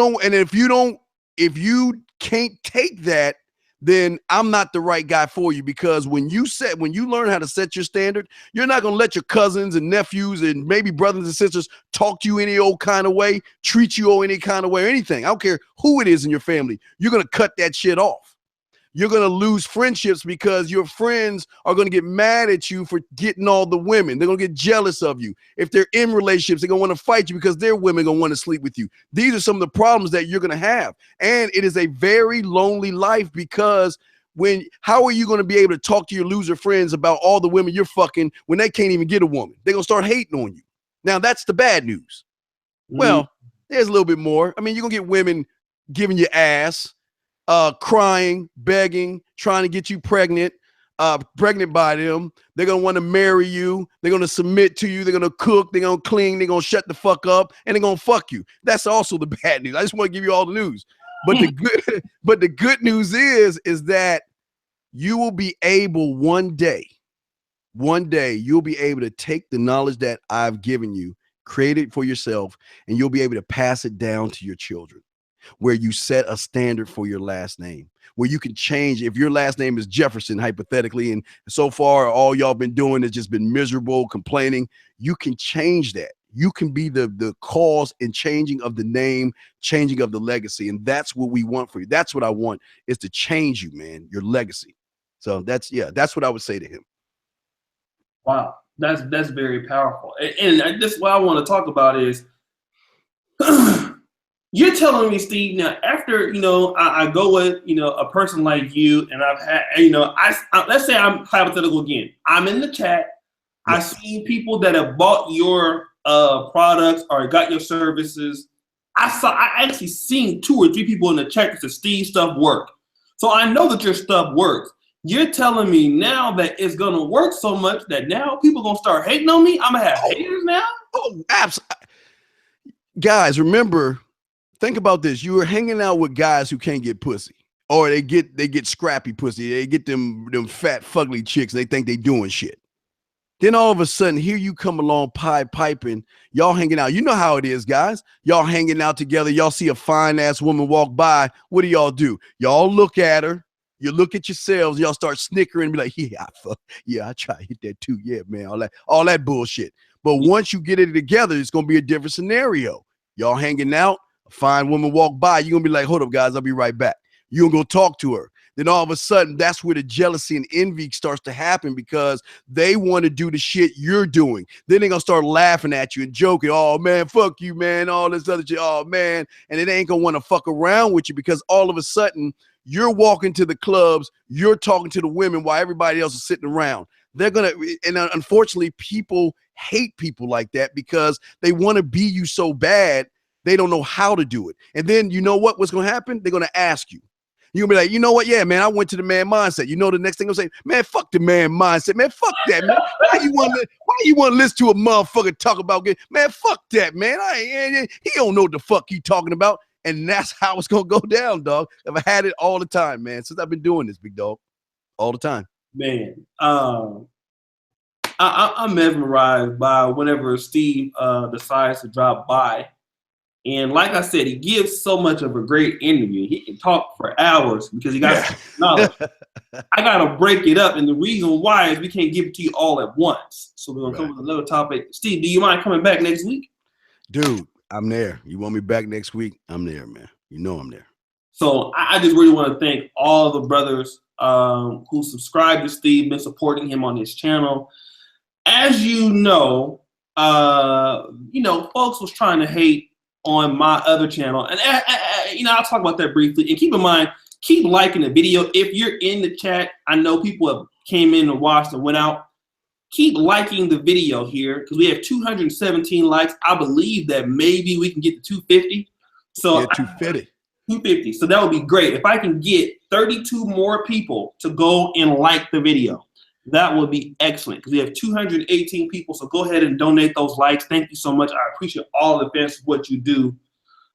can't take that, then I'm not the right guy for you, because when you learn how to set your standard, you're not going to let your cousins and nephews and maybe brothers and sisters talk to you any old kind of way, treat you any kind of way or anything. I don't care who it is in your family. You're going to cut that shit off. You're going to lose friendships because your friends are going to get mad at you for getting all the women. They're going to get jealous of you. If they're in relationships, they're going to want to fight you because their women are going to want to sleep with you. These are some of the problems that you're going to have. And it is a very lonely life, because how are you going to be able to talk to your loser friends about all the women you're fucking when they can't even get a woman? They're going to start hating on you. Now, that's the bad news. Well, there's a little bit more. I mean, you're going to get women giving you ass, crying, begging, trying to get you pregnant by them. They're going to want to marry you. They're going to submit to you. They're going to cook. They're going to clean. They're going to shut the fuck up, and they're going to fuck you. That's also the bad news. I just want to give you all the news. But the good news is that you will be able one day you'll be able to take the knowledge that I've given you, create it for yourself, and you'll be able to pass it down to your children, where you set a standard for your last name, where you can change. If your last name is Jefferson, hypothetically, and so far all y'all been doing has just been miserable, complaining, you can change that. You can be the cause in changing of the name, changing of the legacy. And that's what we want for you. That's what I want, is to change you, man, your legacy. So that's what I would say to him. Wow, that's very powerful. And this what I want to talk about is you're telling me, Steve, now after, I go with, a person like you, and I've had, let's say I'm hypothetical again. I'm in the chat. I've seen people that have bought your products or got your services. I actually seen 2 or 3 people in the chat that said, Steve, stuff work. So I know that your stuff works. You're telling me now that it's going to work so much that now people are going to start hating on me? I'm going to have haters now? Oh, absolutely. Guys, remember, think about this. You were hanging out with guys who can't get pussy, or they get scrappy pussy. They get them fat, fugly chicks. They think they doing shit. Then all of a sudden, here you come along, piping, y'all hanging out. You know how it is, guys. Y'all hanging out together. Y'all see a fine-ass woman walk by. What do? Y'all look at her. You look at yourselves. Y'all start snickering and be like, I try to hit that too. Yeah, man, all that bullshit. But once you get it together, it's going to be a different scenario. Y'all hanging out, a fine woman walk by. You're going to be like, hold up, guys, I'll be right back. You're going to go talk to her. Then all of a sudden, that's where the jealousy and envy starts to happen, because they want to do the shit you're doing. Then they're going to start laughing at you and joking. Oh, man, fuck you, man. All this other shit. Oh, man. And it ain't going to want to fuck around with you, because all of a sudden, you're walking to the clubs. You're talking to the women while everybody else is sitting around. They're going to, and unfortunately, people hate people like that because they want to be you so bad. They don't know how to do it. And then you know what's going to happen? They're going to ask you. You'll be like, you know what? Yeah, man, I went to the man mindset. You know, the next thing I'll say, man, fuck the man mindset. Man, fuck that, man. Why you want to listen to a motherfucker talk about man, fuck that, man. He don't know what the fuck he talking about. And that's how it's going to go down, dog. I've had it all the time, man, since I've been doing this, big dog. All the time. Man, I'm mesmerized by whenever Steve decides to drop by. And like I said, he gives so much of a great interview. He can talk for hours because he got knowledge. I got to break it up. And the reason why is we can't give it to you all at once. So we're going to come with another topic. Steve, do you mind coming back next week? Dude, I'm there. You want me back next week? I'm there, man. You know I'm there. So I just really want to thank all the brothers who subscribed to Steve, been supporting him on his channel. As you know, folks was trying to hate on my other channel, and I'll talk about that briefly. And keep in mind, keep liking the video. If you're in the chat, I know people have came in and watched and went out. Keep liking the video here because we have 217 likes. I believe that maybe we can get to 250. So yeah, 250. 250. So that would be great. If I can get 32 more people to go and like the video, that would be excellent because we have 218 people. So go ahead and donate those likes. Thank you so much. I appreciate all the fans for what you do.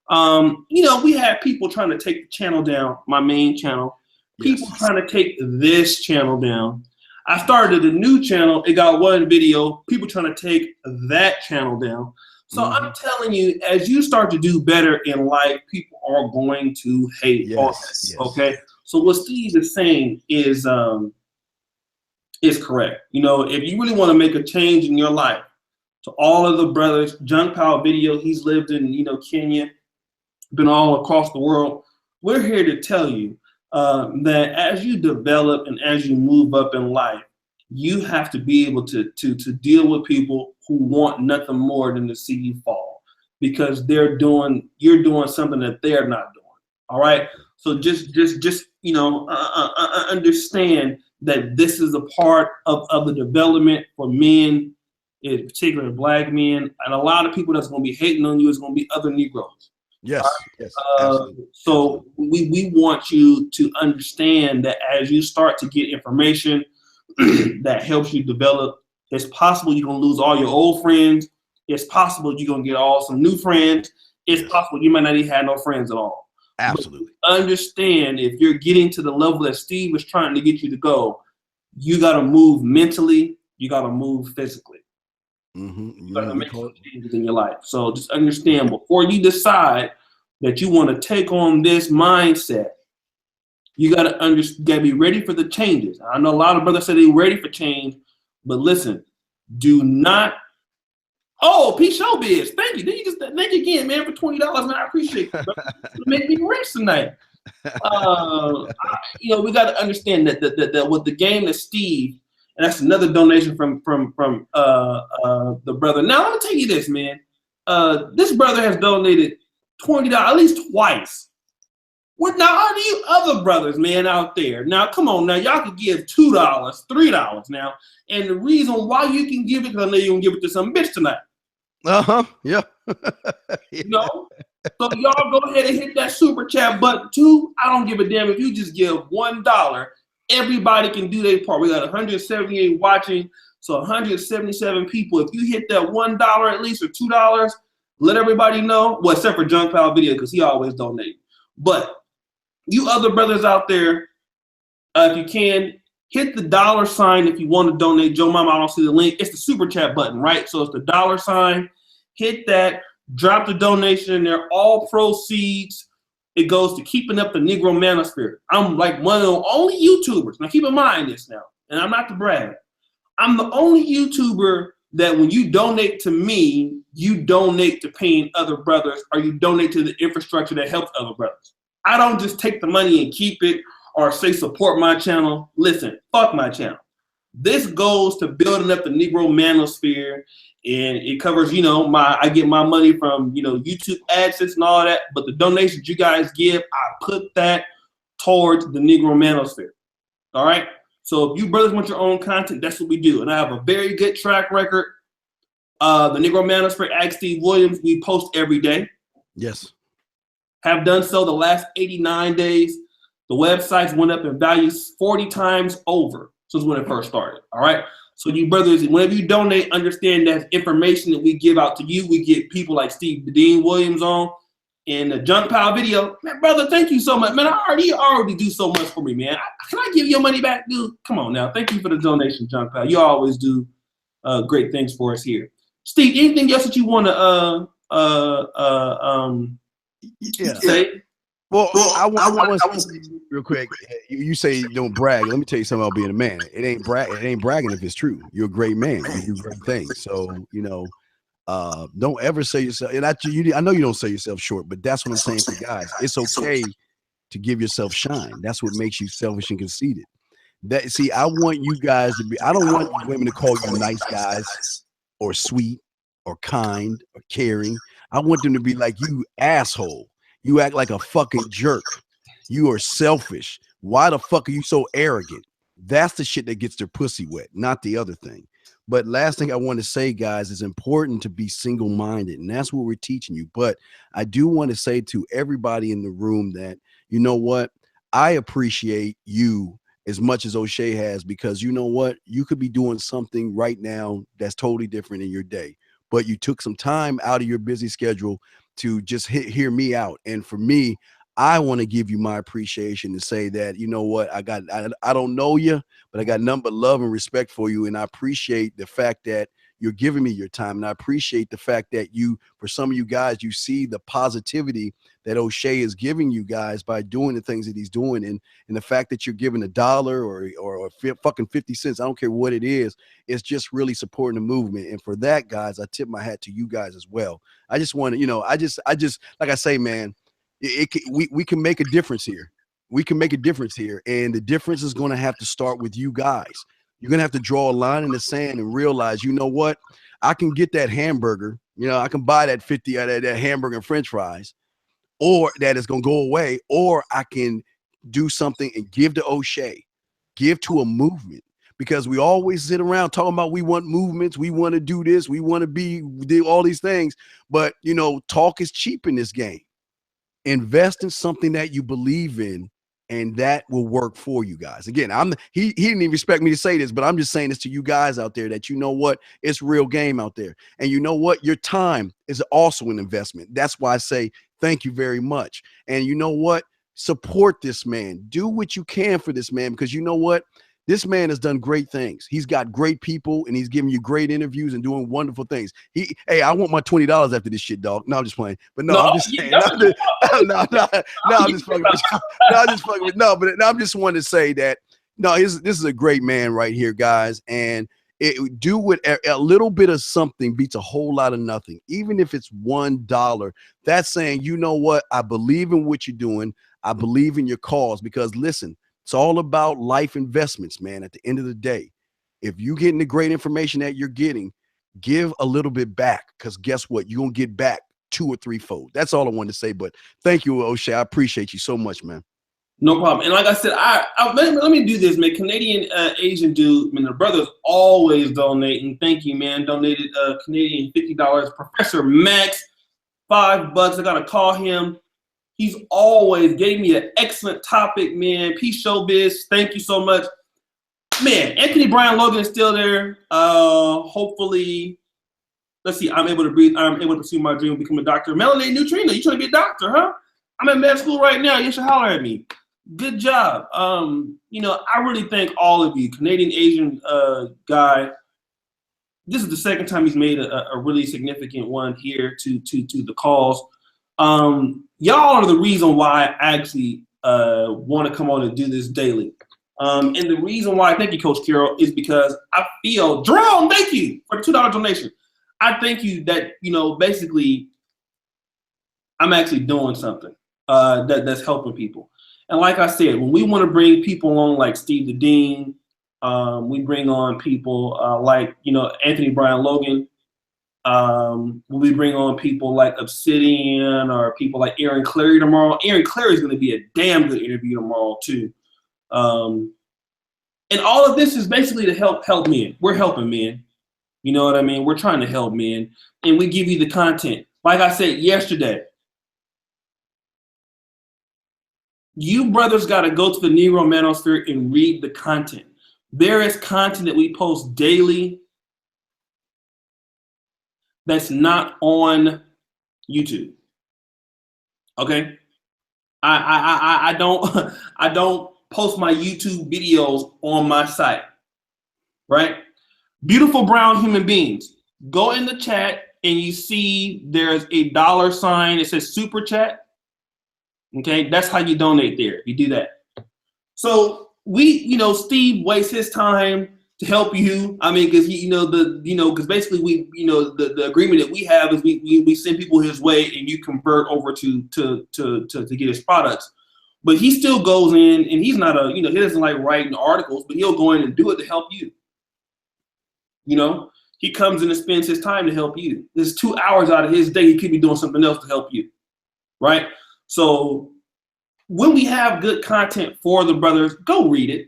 We had people trying to take the channel down, my main channel. People trying to take this channel down. I started a new channel. It got one video. People trying to take that channel down. So I'm telling you, as you start to do better in life, people are going to hate on this. Okay. So what Steve is saying is correct. If you really want to make a change in your life, to all of the brothers, Junk Power Video, he's lived in Kenya, been all across the world. We're here to tell you that as you develop and as you move up in life, you have to be able to deal with people who want nothing more than to see you fall, because you're doing something that they're not doing. All right. So just understand that this is a part of the development for men, in particular Black men, and a lot of people that's going to be hating on you is going to be other Negroes. Yes. Yes. So we want you to understand that as you start to get information that helps you develop, it's possible you're going to lose all your old friends. It's possible you're going to get some new friends. It's possible you might not even have no friends at all. Absolutely. But understand, if you're getting to the level that Steve was trying to get you to go, you got to move mentally. You got to move physically. You got to make some changes in your life. So just understand, before you decide that you want to take on this mindset, you got to be ready for the changes. I know a lot of brothers say they're ready for change, but listen, do not. Oh, P Showbiz, thank you. Thank you again, man, for $20, man. I appreciate it. Make me rich tonight. We got to understand that with the game that Steve, and that's another donation from the brother. Now let me tell you this, man. This brother has donated $20 at least twice. Now, are you other brothers, man, out there? Now, come on, now y'all can give $2, $3 now, and the reason why you can give it, because I know you're gonna give it to some bitch tonight. Yeah. So y'all go ahead and hit that super chat button too. I don't give a damn if you just give $1. Everybody can do their part. We got 178 watching, so 177 people. If you hit that $1 at least or $2, let everybody know. Well, except for Junk Pal Video, because he always donates. But you other brothers out there, if you can, hit the $sign if you want to donate. Joe Mama, I don't see the link. It's the super chat button, right? So it's the $sign. Hit that. Drop the donation in there. All proceeds, it goes to keeping up the Negro manosphere. I'm like one of the only YouTubers. Now keep in mind this now, and I'm not to brag. I'm the only YouTuber that when you donate to me, you donate to paying other brothers, or you donate to the infrastructure that helps other brothers. I don't just take the money and keep it or say support my channel. Listen, fuck my channel. This goes to building up the Negro manosphere, and it covers, I get my money from, YouTube AdSense and all that, but the donations you guys give, I put that towards the Negro manosphere. All right? So if you brothers want your own content, that's what we do. And I have a very good track record. The Negro manosphere, Ask Steve Williams, we post every day. Yes. Have done so the last 89 days. The websites went up in values 40 times over since when it first started. All right. So you brothers, whenever you donate, understand that information that we give out to you. We get people like Steve Dean Williams on and the Junk Pile Video. Man, brother, thank you so much. Man, you already do so much for me, man. Can I give your money back, dude? Come on now. Thank you for the donation, Junk Pile. You always do great things for us here. Steve, anything else that you want to say? Well, I want to say real quick. You say don't brag. Let me tell you something about being a man. It ain't bragging if it's true. You're a great man. You do great things. So don't ever say yourself. And I know you don't sell yourself short, but that's what I'm saying for guys. It's okay to give yourself shine. That's what makes you selfish and conceited. That see, I want you guys to be, I don't want women to call you nice guys or sweet or kind or caring. I want them to be like, you asshole. You act like a fucking jerk. You are selfish. Why the fuck are you so arrogant? That's the shit that gets their pussy wet, not the other thing. But last thing I want to say, guys, is important to be single-minded, and that's what we're teaching you. But I do want to say to everybody in the room that, you know what? I appreciate you as much as O'Shea has, because you know what? You could be doing something right now that's totally different in your day, but you took some time out of your busy schedule to just hear me out. And for me, I want to give you my appreciation to say that, you know what, I don't know you, but I got nothing but love and respect for you. And I appreciate the fact that you're giving me your time. And I appreciate the fact that you, for some of you guys, you see the positivity that O'Shea is giving you guys by doing the things that he's doing. And the fact that you're giving $1 or fucking 50 cents, I don't care what it is, it's just really supporting the movement. And for that, guys, I tip my hat to you guys as well. I just want to, you know, I just, like I say, man, we can make a difference here. We can make a difference here. And the difference is going to have to start with you guys. You're going to have to draw a line in the sand and realize, you know what? I can get that hamburger. You know, I can buy that 50 that hamburger and French fries, or that is going to go away, or I can do something and give to O'Shea, give to a movement. Because we always sit around talking about we want movements, we want to do this, we want to do all these things. But, you know, talk is cheap in this game. Invest in something that you believe in, and that will work for you guys. Again, he didn't even expect me to say this, but I'm just saying this to you guys out there, that you know what, it's real game out there. And you know what, your time is also an investment. That's why I say thank you very much. And you know what, support this man. Do what you can for this man, because you know what, this man has done great things. He's got great people, and he's giving you great interviews and doing wonderful things. Hey, I want my $20 after this shit, dog. No, I'm just playing. But no, I'm just saying. No, I'm just fucking with you. No, I'm just fucking with. No, but I'm just wanting to say that no, this is a great man right here, guys. And do what a little bit of something beats a whole lot of nothing, even if it's $1. That's saying, you know what, I believe in what you're doing. I believe in your cause, because listen. It's all about life investments, man. At the end of the day, if you're getting the great information that you're getting, give a little bit back, because guess what? You're going to get back 2 or 3-fold. That's all I wanted to say. But thank you, O'Shea. I appreciate you so much, man. No problem. And like I said, let me do this, man. Canadian Asian dude, man, the brother's always donating. Thank you, man. Donated Canadian $50. Professor Max, $5. I got to call him. He's always gave me an excellent topic, man. Peace Showbiz. Thank you so much. Man, Anthony Brian Logan is still there. Hopefully, let's see, I'm able to breathe. I'm able to pursue my dream of becoming a doctor. Melanie Neutrino, you trying to be a doctor, huh? I'm at med school right now. You should holler at me. Good job. You know, I really thank all of you. Canadian Asian guy. This is the second time he's made a really significant one here to the cause. Y'all are the reason why I actually want to come on and do this daily. And the reason why, thank you, Coach Carroll, is because I feel, Jerome, thank you for the $2 donation. I thank you that, you know, basically I'm actually doing something that's helping people. And like I said, when we want to bring people on like Steve the Dean, we bring on people like, you know, Anthony Brian Logan. We bring on people like Obsidian or people like Aaron Clary tomorrow. Aaron Clary is going to be a damn good interview tomorrow too. And all of this is basically to help men. We're helping men. You know what I mean? We're trying to help men, and we give you the content. Like I said yesterday, you brothers got to go to the Negro Manosphere and read the content. There is content that we post daily that's not on YouTube. Okay, I don't post my YouTube videos on my site. Right? Beautiful brown human beings. Go in the chat and you see there's a $sign. It says super chat. Okay, that's how you donate there. You do that. So Steve wastes his time to help you. I mean, because because basically the agreement that we have is we send people his way and you convert over to get his products. But he still goes in, and he's not he doesn't like writing articles, but he'll go in and do it to help you. He comes in and spends his time to help you. There's 2 hours out of his day he could be doing something else to help you, right? So when we have good content for the brothers, go read it.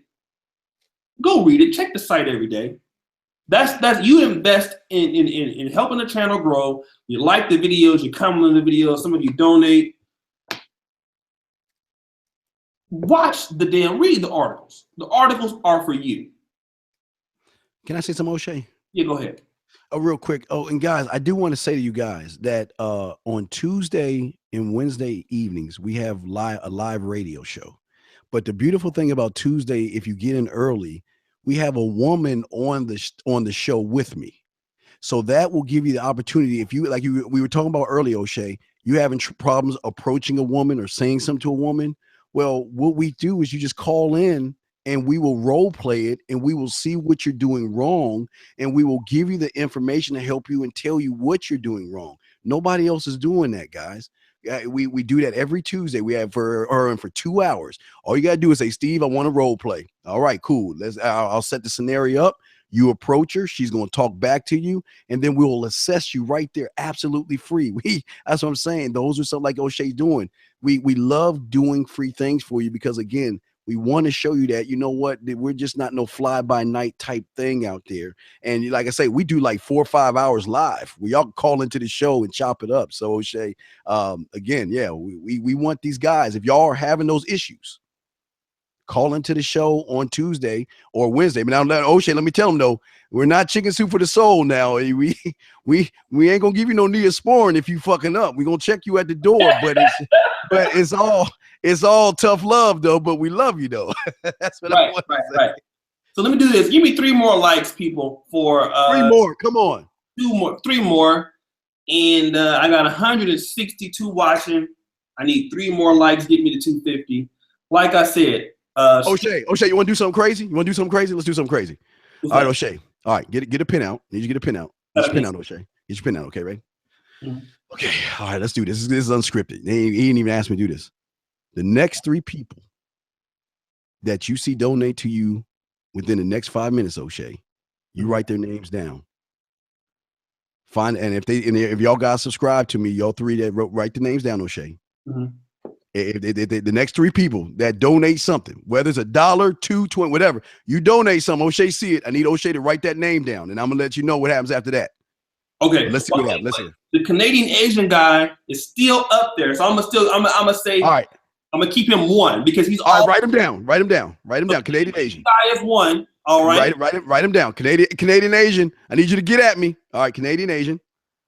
Go read it. Check the site every day. That's you invest in helping the channel grow. You like the videos, you comment on the videos, some of you donate. Read the articles. The articles are for you. Can I say some O'Shea? Yeah, go ahead. Oh, real quick. Oh, and guys, I do want to say to you guys that on Tuesday and Wednesday evenings, we have a live radio show. But the beautiful thing about Tuesday, if you get in early, we have a woman on the show with me. So that will give you the opportunity. If you we were talking about earlier, O'Shea, you having problems approaching a woman or saying something to a woman. Well, what we do is you just call in and we will role play it and we will see what you're doing wrong. And we will give you the information to help you and tell you what you're doing wrong. Nobody else is doing that, guys. We do that every Tuesday. We have for 2 hours. All you got to do is say, Steve, I want to role play. All right, cool. I'll set the scenario up. You approach her, she's going to talk back to you, and then we'll assess you right there, absolutely free. That's what I'm saying. Those are something like O'Shea's doing. We love doing free things for you because, again, we want to show you that, you know what, we're just not no fly-by-night type thing out there. And like I say, we do like 4 or 5 hours live. We all call into the show and chop it up. So, O'Shea, again, yeah, we want these guys. If y'all are having those issues, call into the show on Tuesday or Wednesday. But now, O'Shea, let me tell them though, we're not chicken soup for the soul. Now we ain't gonna give you no Neosporin if you fucking up. We're gonna check you at the door, but it's all tough love though. But we love you though. That's what I want to say. Right. So let me do this. Give me 3 more likes, people, for 3 more. Come on. 3 more, and I got 162 watching. I need 3 more likes. Get me to 250. Like I said. O'Shea, you want to do something crazy? Let's do something crazy. All right, O'Shea. All right, get a pen out. Need you to get a pen out. Get your pen out, O'Shea. Get your pen out. Okay, right? Mm-hmm. Okay. All right, let's do this. This is unscripted. He didn't even ask me to do this. The next 3 people that you see donate to you within the next 5 minutes, O'Shea, you write their names down. If y'all guys subscribe to me, y'all 3 that write the names down, O'Shea. Mm-hmm. If the next 3 people that donate something, whether it's $1, $2, $20, whatever, you donate something, O'Shea see it. I need O'Shea to write that name down, and I'm gonna let you know what happens after that. Okay, let's see what happens. Let's see. The Canadian Asian guy is still up there, so I'm gonna say, all right, I'm gonna keep him 1 because he's all right. Write him down. Canadian Asian guy is 1. All right, write him down. Canadian Asian. I need you to get at me. All right, Canadian Asian.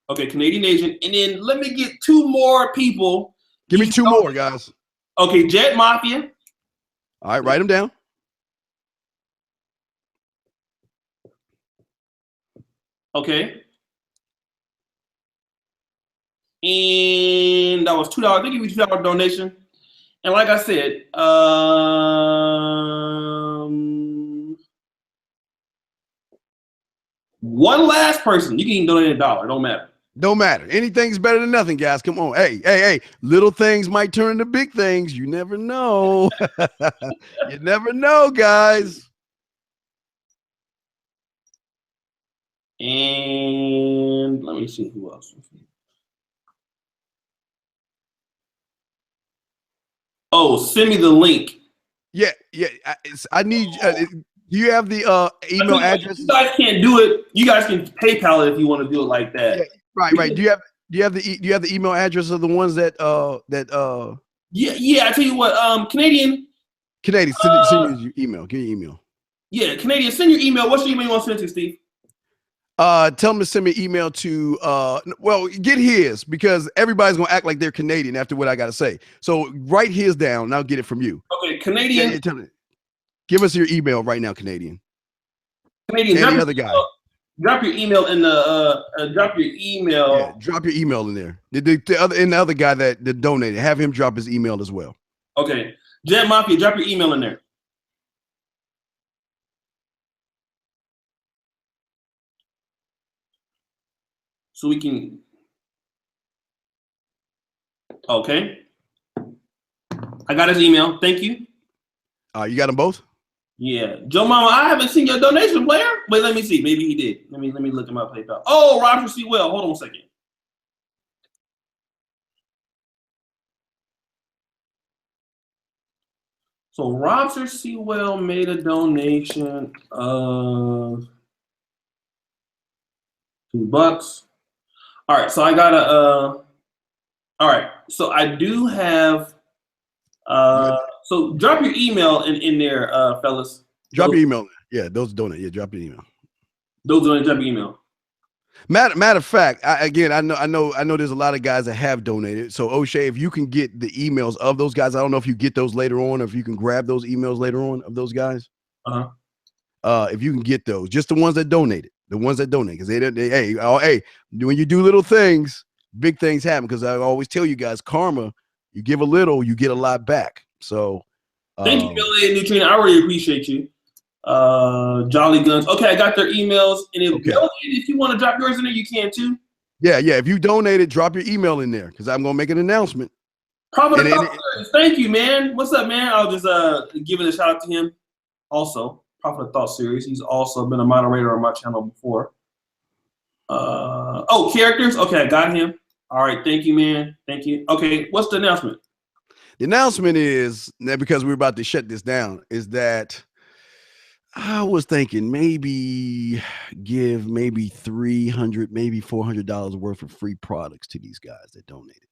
Okay, Canadian Asian, and then let me get 2 more people. Give me 2 more, guys. Okay, Jet Mafia. All right, write them down. Okay. And that was $2. I think it was $2 donation. And like I said, one last person, you can even donate $1. Don't matter. Don't matter. Anything's better than nothing, guys. Come on. Hey. Little things might turn into big things. You never know. You never know, guys. And let me see who else. Oh, send me the link. Yeah. I need. Do you have the email address? You guys can't do it. You guys can PayPal it if you want to do it like that. Yeah, right. Do you have the email address of the ones that Yeah. I tell you what. Canadian. Send your email. Give me your email. Yeah, Canadian. Send your email. What's your email you want to send to, Steve? Tell them to send me an email to get his, because everybody's gonna act like they're Canadian after what I gotta say. So write his down and I'll get it from you. Okay, Canadian. Yeah, tell me. Give us your email right now, Canadian. Canadian. Any other guy. Drop your email in the drop your email. Yeah, drop your email in there. The other guy that donated, have him drop his email as well. Okay. Jet Mafia, drop your email in there. So we can. Okay. I got his email. Thank you. You got them both? Yeah, Joe Mama, I haven't seen your donation, player. Wait, let me see. Maybe he did. Let me look at my PayPal. Oh, Roger C. Well, hold on a second. So Roger C. Well made a donation of $2. All right, so I got a. All right, so I do have. So drop your email in there, fellas. Drop your email. Yeah, those donate. Yeah, drop your email. Those don't drop your email. Matter of fact, I know there's a lot of guys that have donated. So O'Shea, if you can get the emails of those guys, I don't know if you get those later on, or if you can grab those emails later on of those guys. If you can get those, just the ones that donated, because hey, when you do little things, big things happen. Because I always tell you guys, karma, you give a little, you get a lot back. So thank you, Billy and Neutrino. I really appreciate you. Jolly Guns. Okay, I got their emails, and if you want to drop yours in there, you can too. Yeah. If you donated, drop your email in there because I'm gonna make an announcement. Prophet of Thought Series. Thank you, man. What's up, man? I'll just giving a shout out to him. Also, Prophet of Thought Series. He's also been a moderator on my channel before. Characters. Okay, I got him. All right, thank you, man. Thank you. Okay, what's the announcement? The announcement is that because we're about to shut this down, is that I was thinking maybe give maybe $300, maybe $400 worth of free products to these guys that donated.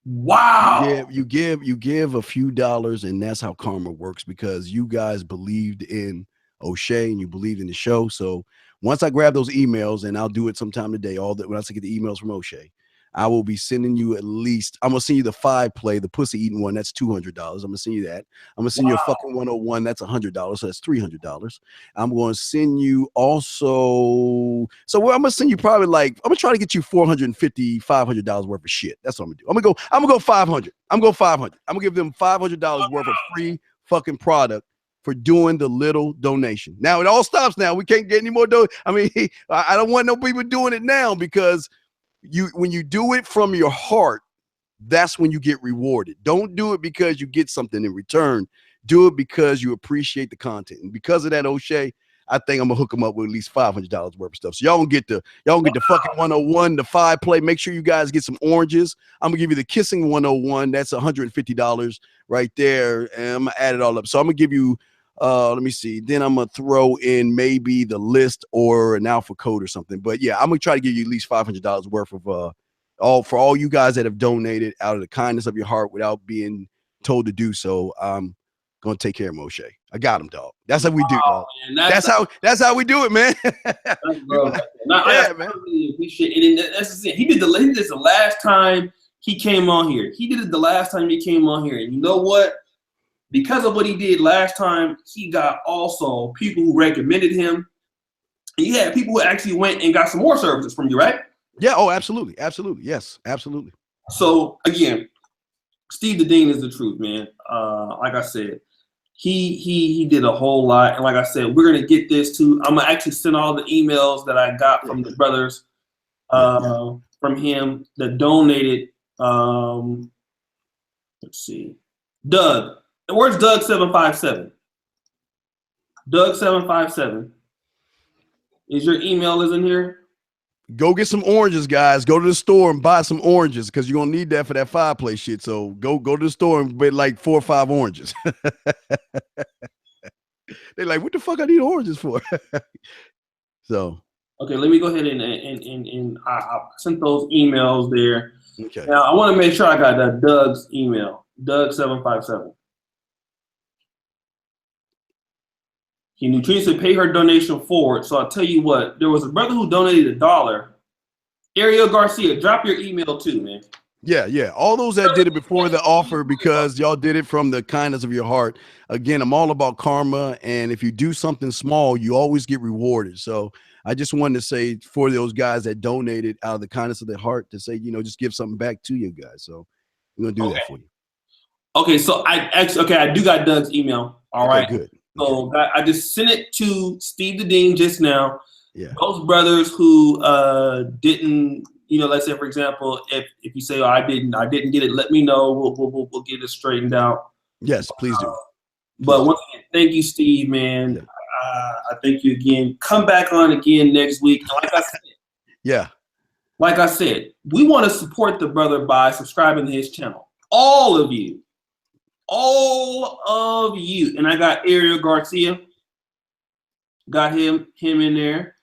Wow. You give a few dollars, and that's how karma works because you guys believed in O'Shea and you believed in the show. So once I grab those emails, and I'll do it sometime today, once I get the emails from O'Shea, I will be sending you at least, I'm going to send you the 5-play, the pussy eating one. That's $200. I'm going to send you that. I'm going to send you a fucking 101. That's $100. So that's $300. I'm going to send you also. So I'm going to send you probably I'm going to try to get you $450, $500 worth of shit. That's what I'm going to do. I'm going to go 500. I'm going to go 500. I'm going to give them $500 worth of free fucking product for doing the little donation. Now it all stops now. We can't get any more I mean, I don't want no people doing it now because when you do it from your heart, that's when you get rewarded. Don't do it because you get something in return. Do it because you appreciate the content. And because of that, O'Shea, I think I'm gonna hook them up with at least $500 worth of stuff. So y'all gonna get the fucking 101, the 5-play. Make sure you guys get some oranges. I'm gonna give you the kissing 101. That's $150 right there. And I'm gonna add it all up. So I'm gonna give you let me see. Then I'm gonna throw in maybe the list or an alpha code or something. But yeah, I'm gonna try to give you at least $500 worth of all you guys that have donated out of the kindness of your heart without being told to do so. I'm gonna take care of Moshe. I got him, dog. That's how we do, dog. Man, that's how we do it, man. I really appreciate it. And that's the thing. He did this the last time he came on here. He did it the last time he came on here. And you know what? Because of what he did last time, he got also people who recommended him. And you had people who actually went and got some more services from you, right? Yeah. Oh, absolutely. Absolutely. Yes, absolutely. So again, Steve the Dean is the truth, man. Like I said, he did a whole lot. And like I said, we're gonna get this to. I'm gonna actually send all the emails that I got from the brothers from him that donated. Let's see. Doug. Where's Doug 757? Doug 757. Is your email is in here? Go get some oranges, guys. Go to the store and buy some oranges because you're gonna need that for that 5-play shit. So go to the store and buy like 4 or 5 oranges. They're like, what the fuck I need oranges for? So okay, let me go ahead and I sent those emails there. Okay. Now I want to make sure I got that Doug's email. Doug 757. He Nutrition said pay her donation forward. So I'll tell you what, there was a brother who donated $1. Ariel Garcia, drop your email too, man. Yeah. All those that did it before the offer because y'all did it from the kindness of your heart. Again, I'm all about karma. And if you do something small, you always get rewarded. So I just wanted to say for those guys that donated out of the kindness of their heart to say, just give something back to you guys. So I'm going to do that for you. Okay. So I do got Doug's email. All right. Good. So I just sent it to Steve the Dean just now. Yeah. Those brothers who didn't, let's say for example, if you say, I didn't get it, let me know. We'll get it straightened out. Yes, please do. But once again, thank you, Steve, man. Yeah. I thank you again. Come back on again next week. Yeah. Like I said, we want to support the brother by subscribing to his channel. All of you. And I got Ariel Garcia. Got him in there.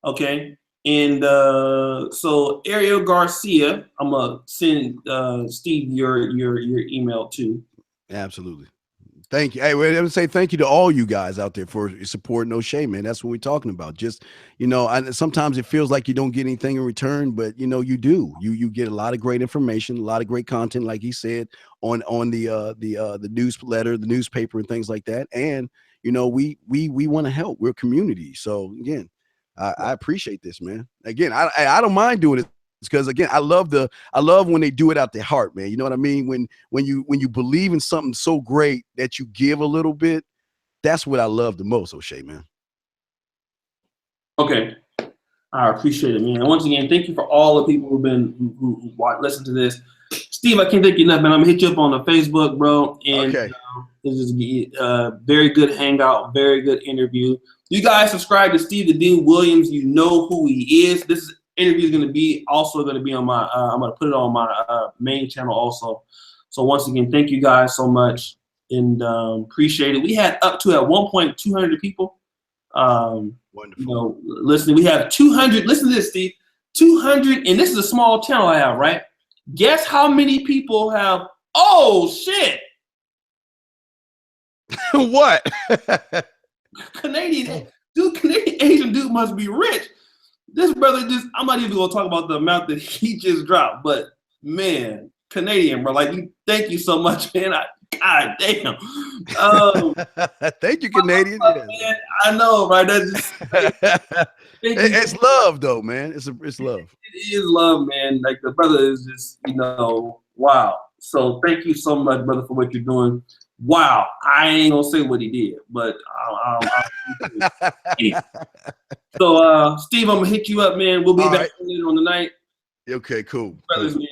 Okay. And so Ariel Garcia, I'm gonna send Steve your email too. Absolutely. Thank you. Hey, we're going to say thank you to all you guys out there for support. No shame, man. That's what we're talking about. Just, sometimes it feels like you don't get anything in return, but you do. You get a lot of great information, a lot of great content, like he said, on the newsletter, the newspaper, and things like that. And we want to help. We're a community. So again, I appreciate this, man. Again, I don't mind doing it. Because again, I love when they do it out their heart, man. You know what I mean? When you believe in something so great that you give a little bit, that's what I love the most, O'Shea, man. Okay, I appreciate it, man. And once again, thank you for all the people who listen to this. Steve, I can't thank you enough, man. I'm gonna hit you up on the Facebook, bro. And okay. This is a very good hangout, very good interview. You guys subscribe to Steve the Dean Williams. You know who he is. This interview is going to be on my I'm going to put it on my main channel also. So once again, thank you guys so much, and appreciate it. We had up to at one point 200 people Wonderful. listening. We have 200. Listen to this, Steve. 200, and this is a small channel I have, right? Guess how many people have? Oh shit. What? Canadian Asian dude must be rich. This brother I'm not even gonna talk about the amount that he just dropped, but man, Canadian, bro. Like, thank you so much, man. God damn. Thank you, Canadian. Man, I know, right? That's just, it's love, though, man. It's love. It is love, man. Like, the brother is just, wow. So thank you so much, brother, for what you're doing. Wow, I ain't gonna say what he did, but So, Steve, I'm gonna hit you up, man. We'll be back later on the night. Okay, cool. Brothers, man.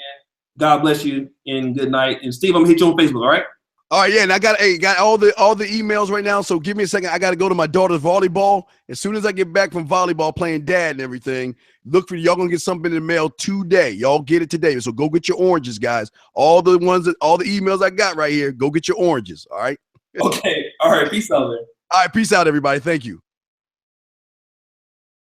God bless you and good night. And Steve, I'm gonna hit you on Facebook. All right. All right, yeah, and I got all the emails right now. So give me a second. I got to go to my daughter's volleyball. As soon as I get back from volleyball, playing dad and everything, look for y'all gonna get something in the mail today. Y'all get it today. So go get your oranges, guys. All the emails I got right here. Go get your oranges. All right. Okay. All right. Peace out, man. All right. Peace out, everybody. Thank you.